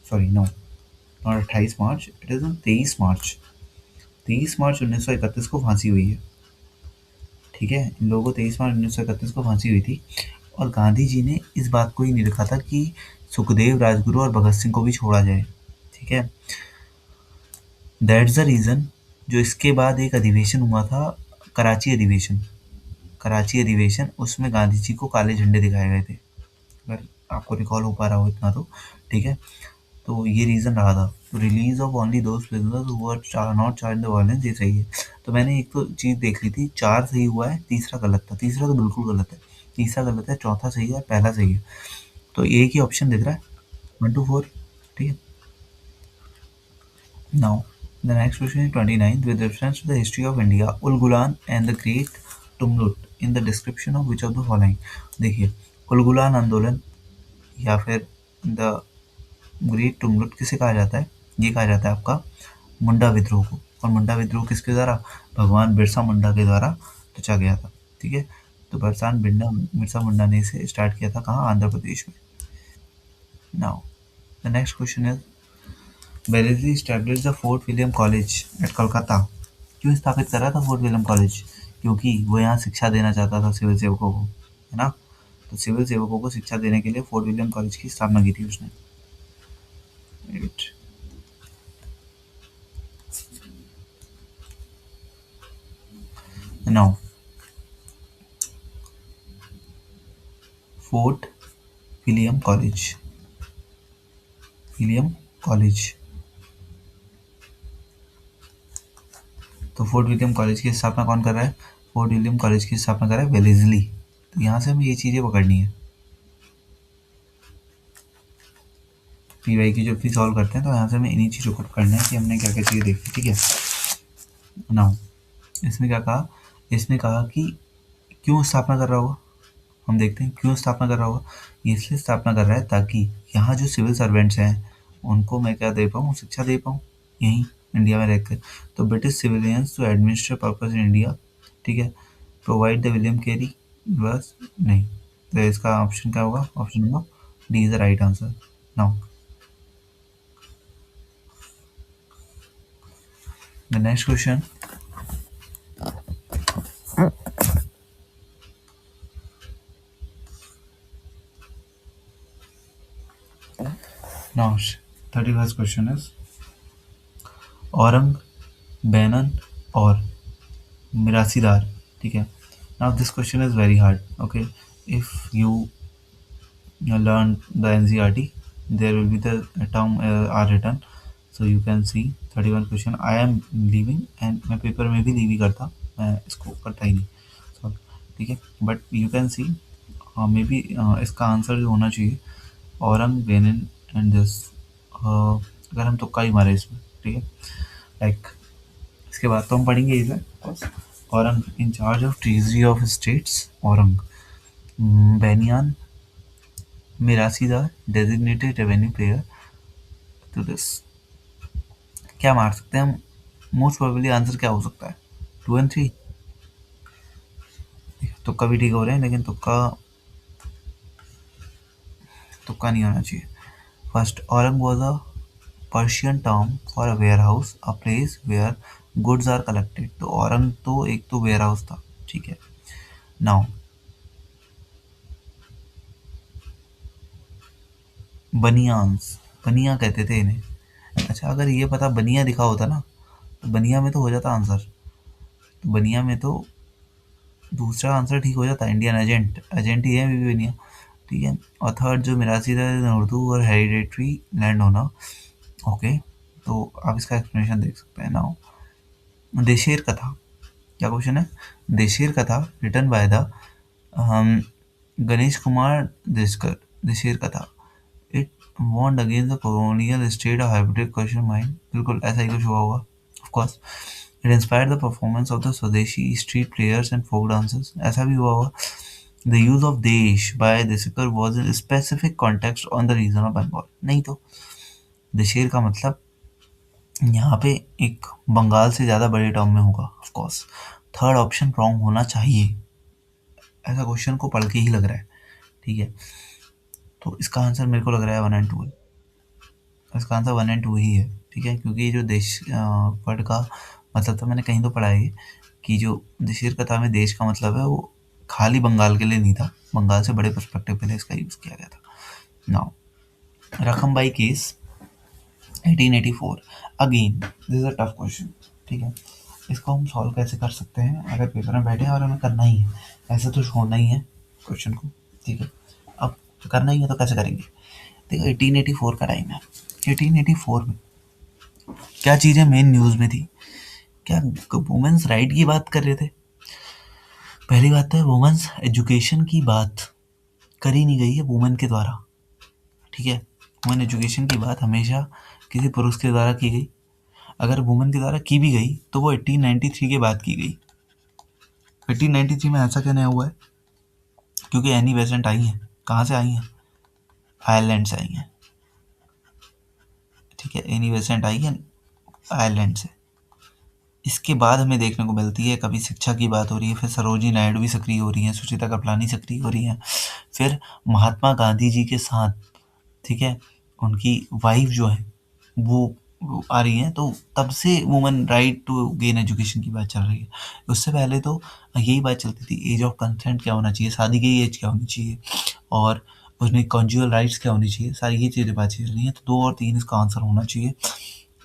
sorry no not 28 March, it is on 23 March. 23 मार्च 1931 को फांसी हुई है, ठीक है। इन लोगों को 23 मार्च 1931 को फांसी हुई थी। और गांधी जी ने इस बात को ही नहीं रखा था कि सुखदेव राजगुरु और भगत सिंह को भी छोड़ा जाए, ठीक है। दैट्स द रीजन जो इसके बाद एक अधिवेशन हुआ था, कराची अधिवेशन। कराची अधिवेशन, उसमें गांधी जी को काले झंडे दिखाए गए थे, अगर आपको रिकॉल हो पा रहा हो इतना तो, ठीक है। तो ये रीज़न रहा था। तो release of only those prisoners who are not charge the violence, ये सही है। तो मैंने एक तो चीज़ देख ली थी, 4 सही हुआ है, तीसरा गलत था। तीसरा तो बिल्कुल गलत है, तीसरा गलत है, चौथा सही है, पहला सही है। तो एक ही ऑप्शन दिख रहा है, 1 to 4, ठीक है। Now, the next question is 29th. With reference to the history of India, Ul Gulan and the Great Tumlut in the description of which of the following? देखिए, उल गुलान आंदोलन या फिर द ग्रेट टुमलुट किसे कहा जाता है? ये कहा जाता है आपका मुंडा विद्रोह को। और मुंडा विद्रोह किसके द्वारा? भगवान बिरसा मुंडा के द्वारा रचा गया था, ठीक है। तो बिरसा मुंडा ने इसे स्टार्ट किया था कहाँ? आंध्र प्रदेश में। Now the next question is बेरेली established the Fort William college at Kolkata. क्यों स्थापित करा था फोर्ट विलियम कॉलेज? क्योंकि वो यहाँ शिक्षा देना चाहता था सिविल सेवकों को, है ना। तो सिविल सेवकों को शिक्षा देने के लिए फोर्ट विलियम कॉलेज की स्थापना की थी उसने। नाउ फोर्ट विलियम कॉलेज, तो फोर्ट विलियम कॉलेज की स्थापना कौन कर रहा है? फोर्ट विलियम कॉलेज की स्थापना कर रहा है वेलेस्ली। तो यहाँ से हमें ये चीज़ें पकड़नी है। पीवाई की जब भी सॉल्व करते हैं तो यहाँ से हमें इन्हीं चीज़ों को पकड़ना है कि हमने क्या क्या चीज़ें देखी, ठीक है। नाउ इसमें क्या कहा? इसने कहा कि क्यों स्थापना कर रहा होगा, हम देखते हैं क्यों स्थापना कर रहा होगा। ये इसलिए स्थापना कर रहा है ताकि यहाँ जो सिविल सर्वेंट्स हैं उनको मैं क्या दे पाऊँ? शिक्षा दे पाऊँ यहीं इंडिया में रहकर। तो British civilians to administer purpose in India, ठीक है। प्रोवाइड द विलियम कैरी, बस नहीं। तो इसका ऑप्शन क्या होगा? Option number D is the right answer. Now the next question, now 31st question is aurang, banian और मिरासीदार, ठीक है। Now this question is very hard, okay. If you learn the NCERT, there will be the term are written, so you can see 31 question. I am leaving and मैं paper में भी leave ही करता, मैं इसको करता ही नहीं। So ठीक है, but you can see may be इसका आंसर जो होना चाहिए औरंग बेनिन एंड दिस, अगर हम तुक्का ही मारे इसमें, ठीक है, लाइक इसके बाद तो हम पढ़ेंगे इसे। Aurang in charge of treasury of states, aurang banian mirasidar designated revenue payer to this. क्या मार सकते हैं हम? मोस्ट प्रोबेबली आंसर क्या हो सकता है? 2 और 3। तुक्का भी ठीक हो रहे हैं, लेकिन तुक्का तुक्का नहीं होना चाहिए। First, aurang was a Persian term for a warehouse, a place where goods are collected. तो औरंग तो एक तो वेयर हाउस था, ठीक है। नाउ बनियान्स, बनिया कहते थे इन्हें। अच्छा, अगर ये पता बनिया दिखा होता ना, तो बनिया में तो हो जाता आंसर। तो बनिया में तो दूसरा आंसर ठीक हो जाता, इंडियन एजेंट, एजेंट ही है अभी बनिया, ठीक है। और थर्ड जो मिरासी था, उर्दू और हेरिडेटरी लैंड होना, ओके। तो आप इसका एक्सप्लेनेशन देख सकते हैं। नाउ देशेर कथा, क्या क्वेश्चन है? Desher Katha written by the Ganesh Kumar Deshkar, Desher Katha. It want against the colonial state of hybrid question mind, बिल्कुल ऐसा ही कुछ हुआ होगा, of course. It inspired the performance of the Swadeshi street players and folk dancers, ऐसा भी हुआ होगा। The use of desh by देशकर was in specific context on the region of Bengal, नहीं तो देशेर का मतलब यहाँ पे एक बंगाल से ज़्यादा बड़े टर्म में होगा, of course. Third option wrong होना चाहिए, ऐसा क्वेश्चन को पढ़ के ही लग रहा है, ठीक है। तो इसका आंसर मेरे को लग रहा है 1 और 2 है। इसका आंसर 1 और 2 ही है, ठीक है, क्योंकि ये जो देश वर्ड का मतलब तो मैंने कहीं तो पढ़ा है कि जो देशेर कथा में देश का मतलब है वो खाली बंगाल के लिए नहीं था, बंगाल से बड़े पर्सपेक्टिव के लिए इसका यूज़ किया गया था। Now Rakhmabai case 1884, again this is a tough question, ठीक है। इसको हम सॉल्व कैसे कर सकते हैं? अगर पेपर में बैठे हैं और हमें करना ही है, ऐसे तो छोड़ना ही है क्वेश्चन को, ठीक है। अब करना ही है तो कैसे करेंगे? देखो 1884 का टाइम है, 1884 में क्या चीज़ें मेन न्यूज़ में थी? क्या वुमेन्स राइट की बात कर रहे थे? पहली बात तो है वुमेन्स एजुकेशन की बात करी नहीं गई है वुमेन के द्वारा, ठीक है। वुमेन एजुकेशन की बात हमेशा किसी पुरुष के द्वारा की गई। अगर वुमेन के द्वारा की भी गई तो वो 1893 के बाद की गई। 1893 में ऐसा क्या नया हुआ है? क्योंकि एनी बेसेंट आई हैं। कहाँ से आई हैं? आयरलैंड से आई हैं, ठीक है। एनी बेसेंट आई है आयरलैंड से। इसके बाद हमें देखने को मिलती है कभी शिक्षा की बात हो रही है, फिर सरोजिनी नायडू भी सक्रिय हो रही हैं, सुचिता कृपलानी सक्रिय हो रही हैं, फिर महात्मा गांधी जी के साथ, ठीक है, उनकी वाइफ जो है वो आ रही हैं। तो तब से women right to gain education की बात चल रही है। उससे पहले तो यही बात चलती थी एज ऑफ कंसेंट क्या होना चाहिए, शादी की एज क्या होनी चाहिए, और उसमें कॉन्जुअल राइट्स क्या होनी चाहिए, सारी ये चीज़ें बात चल रही हैं। तो 2 और 3 इसका आंसर होना चाहिए,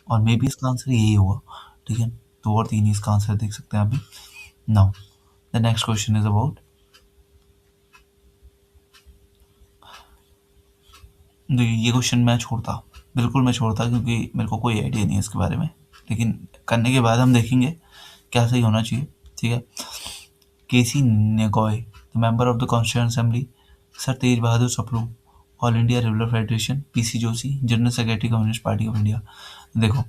और मे बी इसका आंसर यही होगा, ठीक है। 2 और 3 इसका आंसर देख सकते हैं अभी। Now the next question is about, ये क्वेश्चन मैं छोड़ता, बिल्कुल मैं छोड़ता, क्योंकि मेरे को कोई आइडिया नहीं है इसके बारे में, लेकिन करने के बाद हम देखेंगे क्या सही होना चाहिए, ठीक है। K C Neogy, the member of the constituent assembly, sir Tej Bahadur Sapru, all India rural federation, P C Joshi, general secretary communist party of India. देखो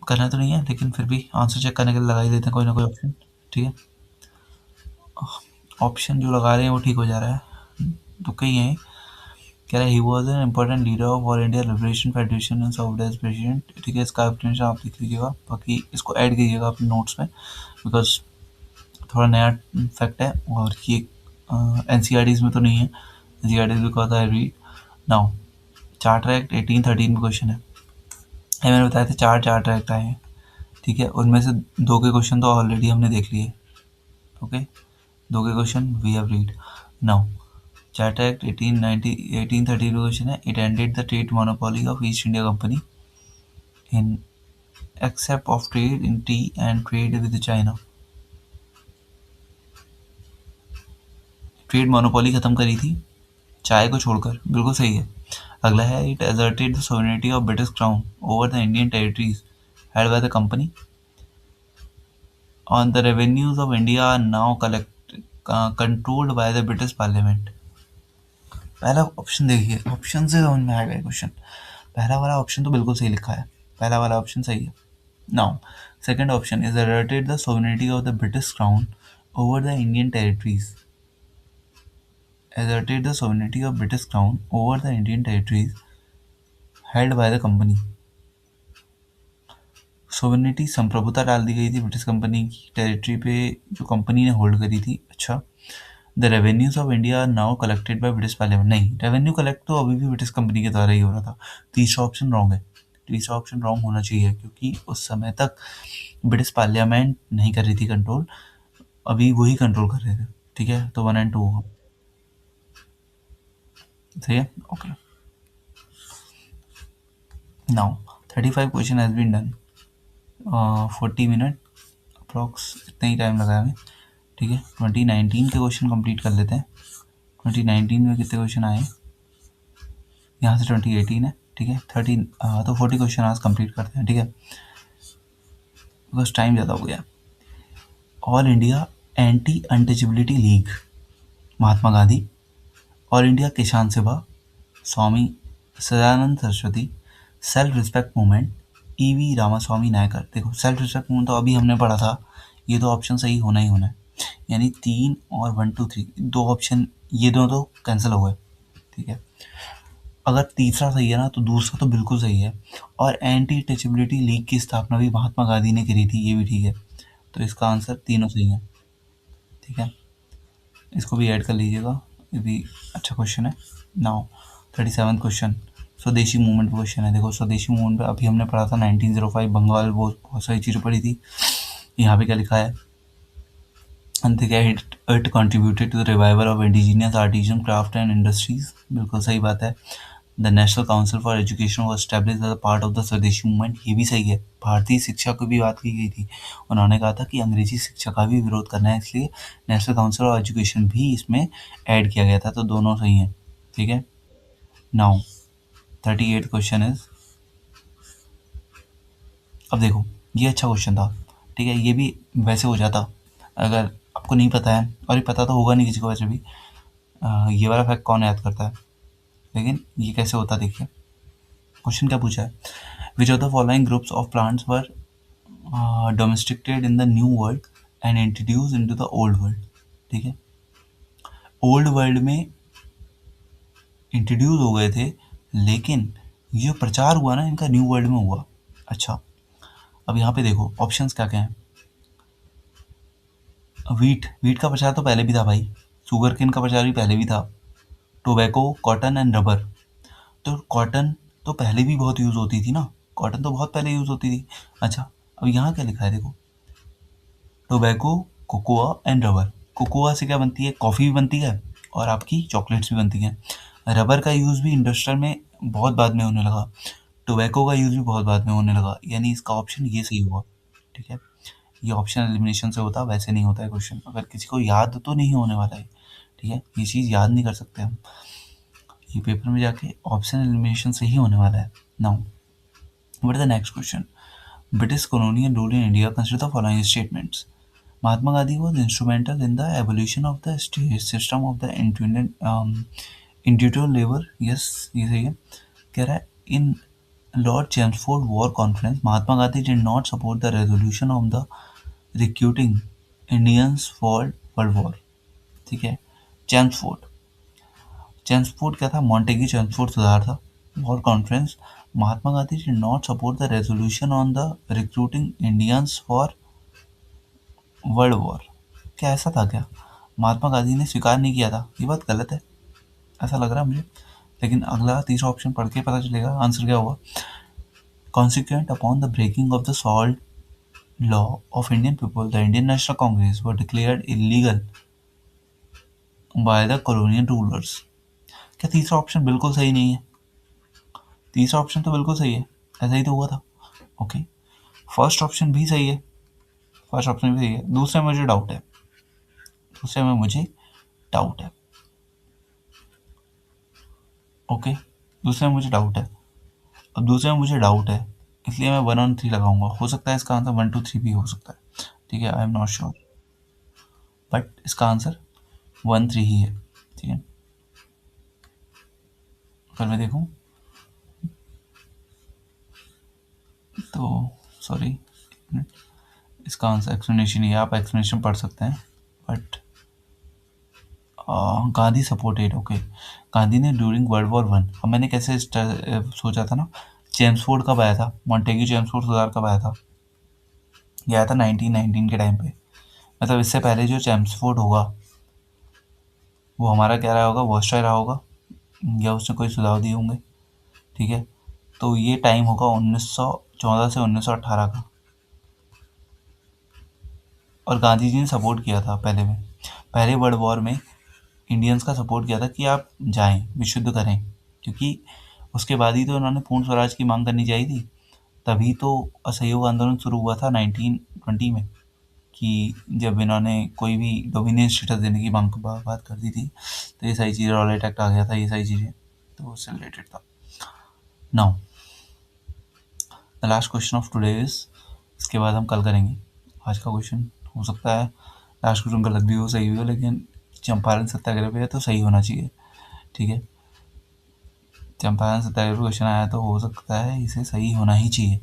करना तो नहीं है, लेकिन फिर भी आंसर चेक करने के लिए लगा ही देते हैं कोई ना कोई ऑप्शन, ठीक है। ऑप्शन जो लगा रहे हैं वो ठीक हो जा रहा है, तो कई हैं। कह रहा है he was an important leader of all India liberation federation and served as president, ठीक है। इसका एक्सप्लेनेशन आप लिख लीजिएगा, बाकी इसको ऐड कीजिएगा अपने नोट्स में, बिकॉज थोड़ा नया फैक्ट है, और ये एन में तो नहीं है, N C R T's because I read. Now charter act 1813 का क्वेश्चन है, मैंने बताया था 4 चार्टर एक्ट आए हैं, ठीक है। उनमें से 2 के क्वेश्चन तो ऑलरेडी हमने देख लिए, ओके। 2 के question we have read. Now charter act 1813 का क्वेश्चन है, it ended the trade monopoly of East India company in except of trade in tea and trade with China. Trade monopoly खत्म करी थी चाय को छोड़कर, बिल्कुल सही है। अगला है, it asserted the sovereignty of British crown over the Indian territories held by the company on the revenues of India are now controlled by the British parliament. पहला ऑप्शन देखिए, ऑप्शन से समझ में आएगा क्वेश्चन। पहला वाला ऑप्शन तो बिल्कुल सही लिखा है, पहला वाला ऑप्शन सही है। Now second option is asserted the sovereignty of the British crown over the Indian territories. asserted the sovereignty of British Crown over the Indian territories held by the company। Sovereignty संप्रभुता डाल दी गई थी British company की territory पे जो company ने hold करी थी। अच्छा, the revenues of India are now collected by British parliament. नहीं, रेवेन्यू कलेक्ट तो अभी भी ब्रिटिश कंपनी के द्वारा ही हो रहा था। तीसरा ऑप्शन रॉन्ग है, तीसरा ऑप्शन रॉन्ग होना चाहिए क्योंकि उस समय तक ब्रिटिश पार्लियामेंट नहीं कर रही थी कंट्रोल, अभी वही कंट्रोल कर रहे थे। ठीक है, तो 1 और 2 होगा। सही है, okay. Now 35 question has been done, 40 minute approx, इतना ही टाइम लगा हमें। ठीक है, 2019 के क्वेश्चन कंप्लीट कर लेते हैं। 2019 में कितने क्वेश्चन आए, यहाँ से 2018 है। ठीक है, 13 तो 40 क्वेश्चन आज कंप्लीट करते हैं। ठीक है, बिकॉज टाइम ज़्यादा हो गया। All India anti untouchability league, Mahatma Gandhi. All India kisan sabha, Swami Sadanand Saraswati. Self respect movement, E V Ramaswamy Naicker. देखो, सेल्फ रिस्पेक्ट मूवमेंट तो अभी हमने पढ़ा था, ये तो ऑप्शन सही होना ही होना है। यानी 3 और 1 2 3 दो ऑप्शन, ये दोनों तो कैंसिल हो गए। ठीक है, अगर तीसरा सही है ना तो दूसरा तो बिल्कुल सही है। और एंटी टचेबिलिटी लीग की स्थापना भी महात्मा गांधी ने करी थी, ये भी ठीक है। तो इसका आंसर तीनों सही है। ठीक है, इसको भी ऐड कर लीजिएगा, ये भी अच्छा क्वेश्चन है। नाउ 37 क्वेश्चन, स्वदेशी मूवमेंट क्वेश्चन है। देखो, स्वदेशी मूवमेंट अभी हमने पढ़ा था 1905 बंगाल, बहुत सारी चीज़ें पढ़ी थी। यहाँ पे क्या लिखा है, and it contributed to the revival of indigenous artisan craft and industries। बिल्कुल सही बात है। The national council for education was established as a part of the स्वदेशी मूवमेंट, ये भी सही है। भारतीय शिक्षा की भी बात की गई थी, उन्होंने कहा था कि अंग्रेजी शिक्षा का भी विरोध करना है, इसलिए नेशनल काउंसिल ऑफ एजुकेशन भी इसमें ऐड किया गया था, तो दोनों सही हैं। ठीक है, नाउ 38 क्वेश्चन इज, अब देखो ये अच्छा क्वेश्चन था। ठीक है, ये भी वैसे हो जाता अगर आपको नहीं पता है, और ये पता तो होगा नहीं किसी को वैसे भी। ये वाला फैक्ट कौन याद करता है, लेकिन ये कैसे होता देखिए। क्वेश्चन क्या पूछा है, विच of the following groups of plants were domesticated in the new world and introduce into the old world. ठीक है, ओल्ड वर्ल्ड में इंट्रोड्यूस हो गए थे, लेकिन ये जो प्रचार हुआ ना इनका न्यू वर्ल्ड में हुआ। अच्छा, अब यहाँ पे देखो ऑप्शंस क्या क्या हैं। वीट का प्रचार तो पहले भी था भाई, शुगर केन का प्रचार भी पहले भी था, टोबैको, कॉटन एंड रबर। तो कॉटन तो पहले भी बहुत यूज़ होती थी ना, कॉटन तो बहुत पहले यूज़ होती थी। अच्छा, अब यहाँ क्या लिखा है देखो, tobacco, cocoa and rubber. Cocoa से क्या बनती है, कॉफ़ी भी बनती है और आपकी चॉकलेट्स भी बनती हैं। रबर का यूज़ भी इंडस्ट्रियल में बहुत बाद में होने लगा, टोबैको का यूज़ भी बहुत बाद में होने लगा, यानी इसका ऑप्शन ये सही हुआ। ठीक है, ये ऑप्शन एलिमिनेशन से होता, वैसे नहीं होता है क्वेश्चन, अगर किसी को याद तो नहीं होने वाला है। ठीक है, ये चीज़ याद नहीं कर सकते हम, ये पेपर में जाके ऑप्शन एलिमिनेशन से ही होने वाला है। Now what is the next question, British colonial rule in India consider the following statements। Mahatma Gandhi was instrumental in the evolution of the system of the individual labor। yes, ये सही है। कह रहा है in Lord Chelmsford war conference Mahatma Gandhi did not support the resolution of the recruiting Indians for world war. ठीक है, Chelmsford, Chelmsford क्या था, मॉन्टेग्यू चेम्सफोर्ड सुधार था। War conference, Mahatma Gandhi did not support the resolution on the recruiting Indians for world war. क्या ऐसा था क्या, महात्मा गांधी ने स्वीकार नहीं किया था, ये बात गलत है ऐसा लग रहा है मुझे। लेकिन अगला तीसरा ऑप्शन पढ़ के पता चलेगा आंसर क्या होगा। Consequent upon the breaking of the salt law of Indian people the Indian national Congress were declared illegal by the colonial rulers. क्या तीसरा ऑप्शन बिल्कुल सही नहीं है, तीसरा ऑप्शन तो बिल्कुल सही है, ऐसा ही तो हुआ था। ओके, फर्स्ट ऑप्शन भी सही है, फर्स्ट ऑप्शन भी सही है, दूसरे में मुझे डाउट है, दूसरे में मुझे डाउट है। ओके, दूसरे में मुझे डाउट है, अब दूसरे में मुझे डाउट है, इसलिए मैं 1 और 3 लगाऊंगा। हो सकता है इसका आंसर 1 2 3 भी हो सकता है। ठीक है, I am not sure, but इसका आंसर 1-3 ही है, ठीक है। अगर मैं देखूं तो सॉरी, इसका आंसर एक्सप्लेनेशन ही है, आप एक्सप्लेनेशन पढ़ सकते हैं, but Gandhi supported, okay. Gandhi ने ड्यूरिंग वर्ल्ड वॉर 1, अब मैंने कैसे सोचा था ना, चेम्सफोर्ड कब आया था, मॉन्टेग्यू चेम्सफोर्ड सुधार कब आया था, ये आया था 1919 के टाइम पे। मतलब इससे पहले जो चेम्सफोर्ड होगा वो हमारा क्या रहा होगा, वॉस्टायर रहा होगा, या उसने कोई सुझाव दिए होंगे, ठीक है। तो ये टाइम होगा 1914 से 1918 का, और गांधी जी ने सपोर्ट किया था पहले में, पहले वर्ल्ड वॉर में इंडियंस का सपोर्ट किया था कि आप जाएं, विशुद्ध करें, क्योंकि उसके बाद ही तो उन्होंने पूर्ण स्वराज की मांग करनी चाहिए थी। तभी तो असहयोग आंदोलन शुरू हुआ था 1920 में, कि जब इन्होंने कोई भी डोमिनियन स्टेटस देने की मांग बात कर दी थी, तो ये सारी चीज़ें, रॉलेट एक्ट आ गया था, ये सारी चीज़ें, तो उससे रिलेटेड था। Now the last question of today is, इसके बाद हम कल करेंगे। आज का क्वेश्चन हो सकता है लास्ट क्वेश्चन गलत भी हो, सही भी हो, लेकिन चंपारण सत्याग्रह पे है तो सही होना चाहिए, ठीक है। चंपारण सत्याग्रह पे क्वेश्चन आया तो हो सकता है इसे सही होना ही चाहिए।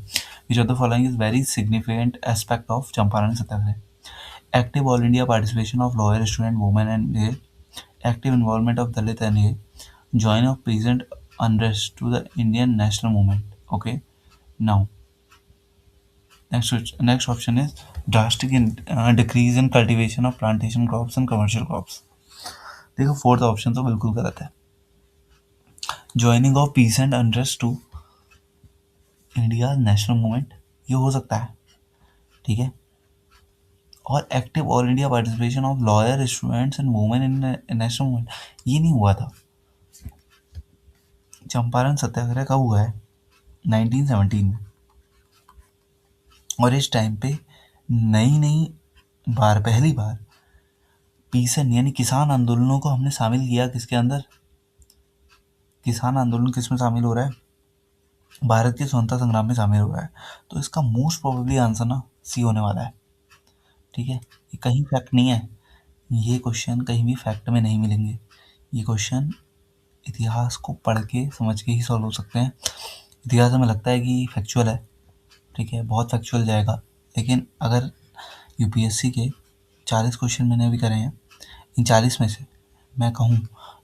विच of the following is very significant aspect of Champaran Satyagraha? Active All India participation of lawyer, student, women and active involvement of Dalit and join of peasant unrest to the Indian national movement. Okay, now next option is drastic decrease in cultivation of plantation crops and commercial crops. देखो fourth option तो बिल्कुल गलत है। Joining of peasant unrest to India national movement, ये हो सकता है, ठीक है। और active all India participation of lawyer, students and women in national movement, ये नहीं हुआ था। चंपारण सत्याग्रह कब हुआ है, 1917 में, और इस टाइम पे नई बार, पहली बार पीसन यानी किसान आंदोलनों को हमने शामिल किया। किसके अंदर, किसान आंदोलन किस में शामिल हो रहा है, भारत के स्वतंत्रता संग्राम में शामिल हो रहा है। तो इसका मोस्ट प्रोबेबली आंसर ना सी होने वाला है, ठीक है। ये कहीं फैक्ट नहीं है, ये क्वेश्चन कहीं भी फैक्ट में नहीं मिलेंगे, ये क्वेश्चन इतिहास को पढ़ के समझ के ही सॉल्व हो सकते हैं। इतिहास हमें लगता है कि फैक्चुअल है, ठीक है, बहुत फैक्चुअल जाएगा, लेकिन अगर यूपीएससी के 40 क्वेश्चन मैंने अभी करे हैं, इन 40 में से मैं कहूँ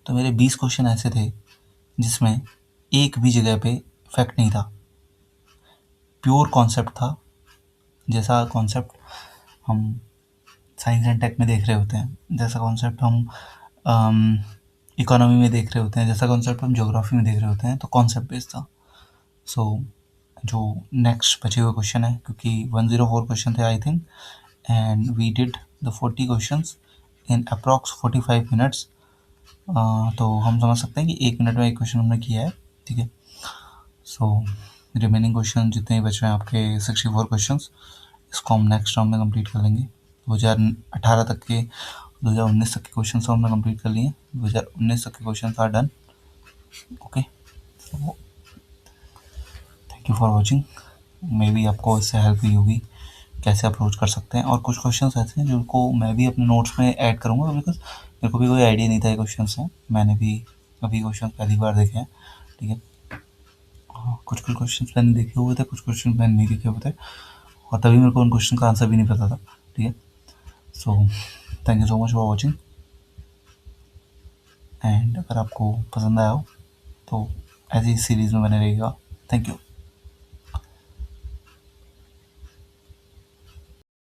तो मेरे 20 क्वेश्चन ऐसे थे जिसमें एक भी जगह पे फैक्ट नहीं था, प्योर कॉन्सेप्ट था। जैसा कॉन्सेप्ट हम साइंस एंड टेक में देख रहे होते हैं, जैसा कॉन्सेप्ट हम इकोनॉमी में देख रहे होते हैं, जैसा कॉन्सेप्ट हम ज्योग्राफी में देख रहे होते हैं, तो कॉन्सेप्ट बेस्ड था। सो जो नेक्स्ट बचे हुए क्वेश्चन है, क्योंकि 104 क्वेश्चन थे I think, and we did the 40 questions in approx 45 minutes, तो हम समझ सकते हैं कि 1 मिनट में एक क्वेश्चन हमने किया है, ठीक है। सो रिमेनिंग क्वेश्चन जितने भी बच रहे हैं आपके 64 क्वेश्चंस, इसको हम नेक्स्ट राउंड में कंप्लीट कर लेंगे। 2018 तक के, 2019 तक के क्वेश्चन हमने कंप्लीट कर लिए, 2019 तक के question are done, okay. Thank you for watching, may be आपको इससे हेल्प हुई होगी कैसे अप्रोच कर सकते हैं। और कुछ क्वेश्चंस ऐसे हैं जिनको मैं भी अपने नोट्स में ऐड करूँगा, बिकॉज मेरे को भी कोई आइडिया नहीं था ये क्वेश्चन हैं, मैंने भी अभी क्वेश्चन पहली बार देखे हैं, ठीक है। कुछ क्वेश्चन मैंने देखे हुए थे, कुछ क्वेश्चन मैंने नहीं देखे हुए थे, और तभी मेरे को उन क्वेश्चन का आंसर भी नहीं पता था, ठीक है। So thank you so much for watching, and अगर आपको पसंद आया हो तो ऐसी सीरीज़ में बने रहिएगा। Thank you.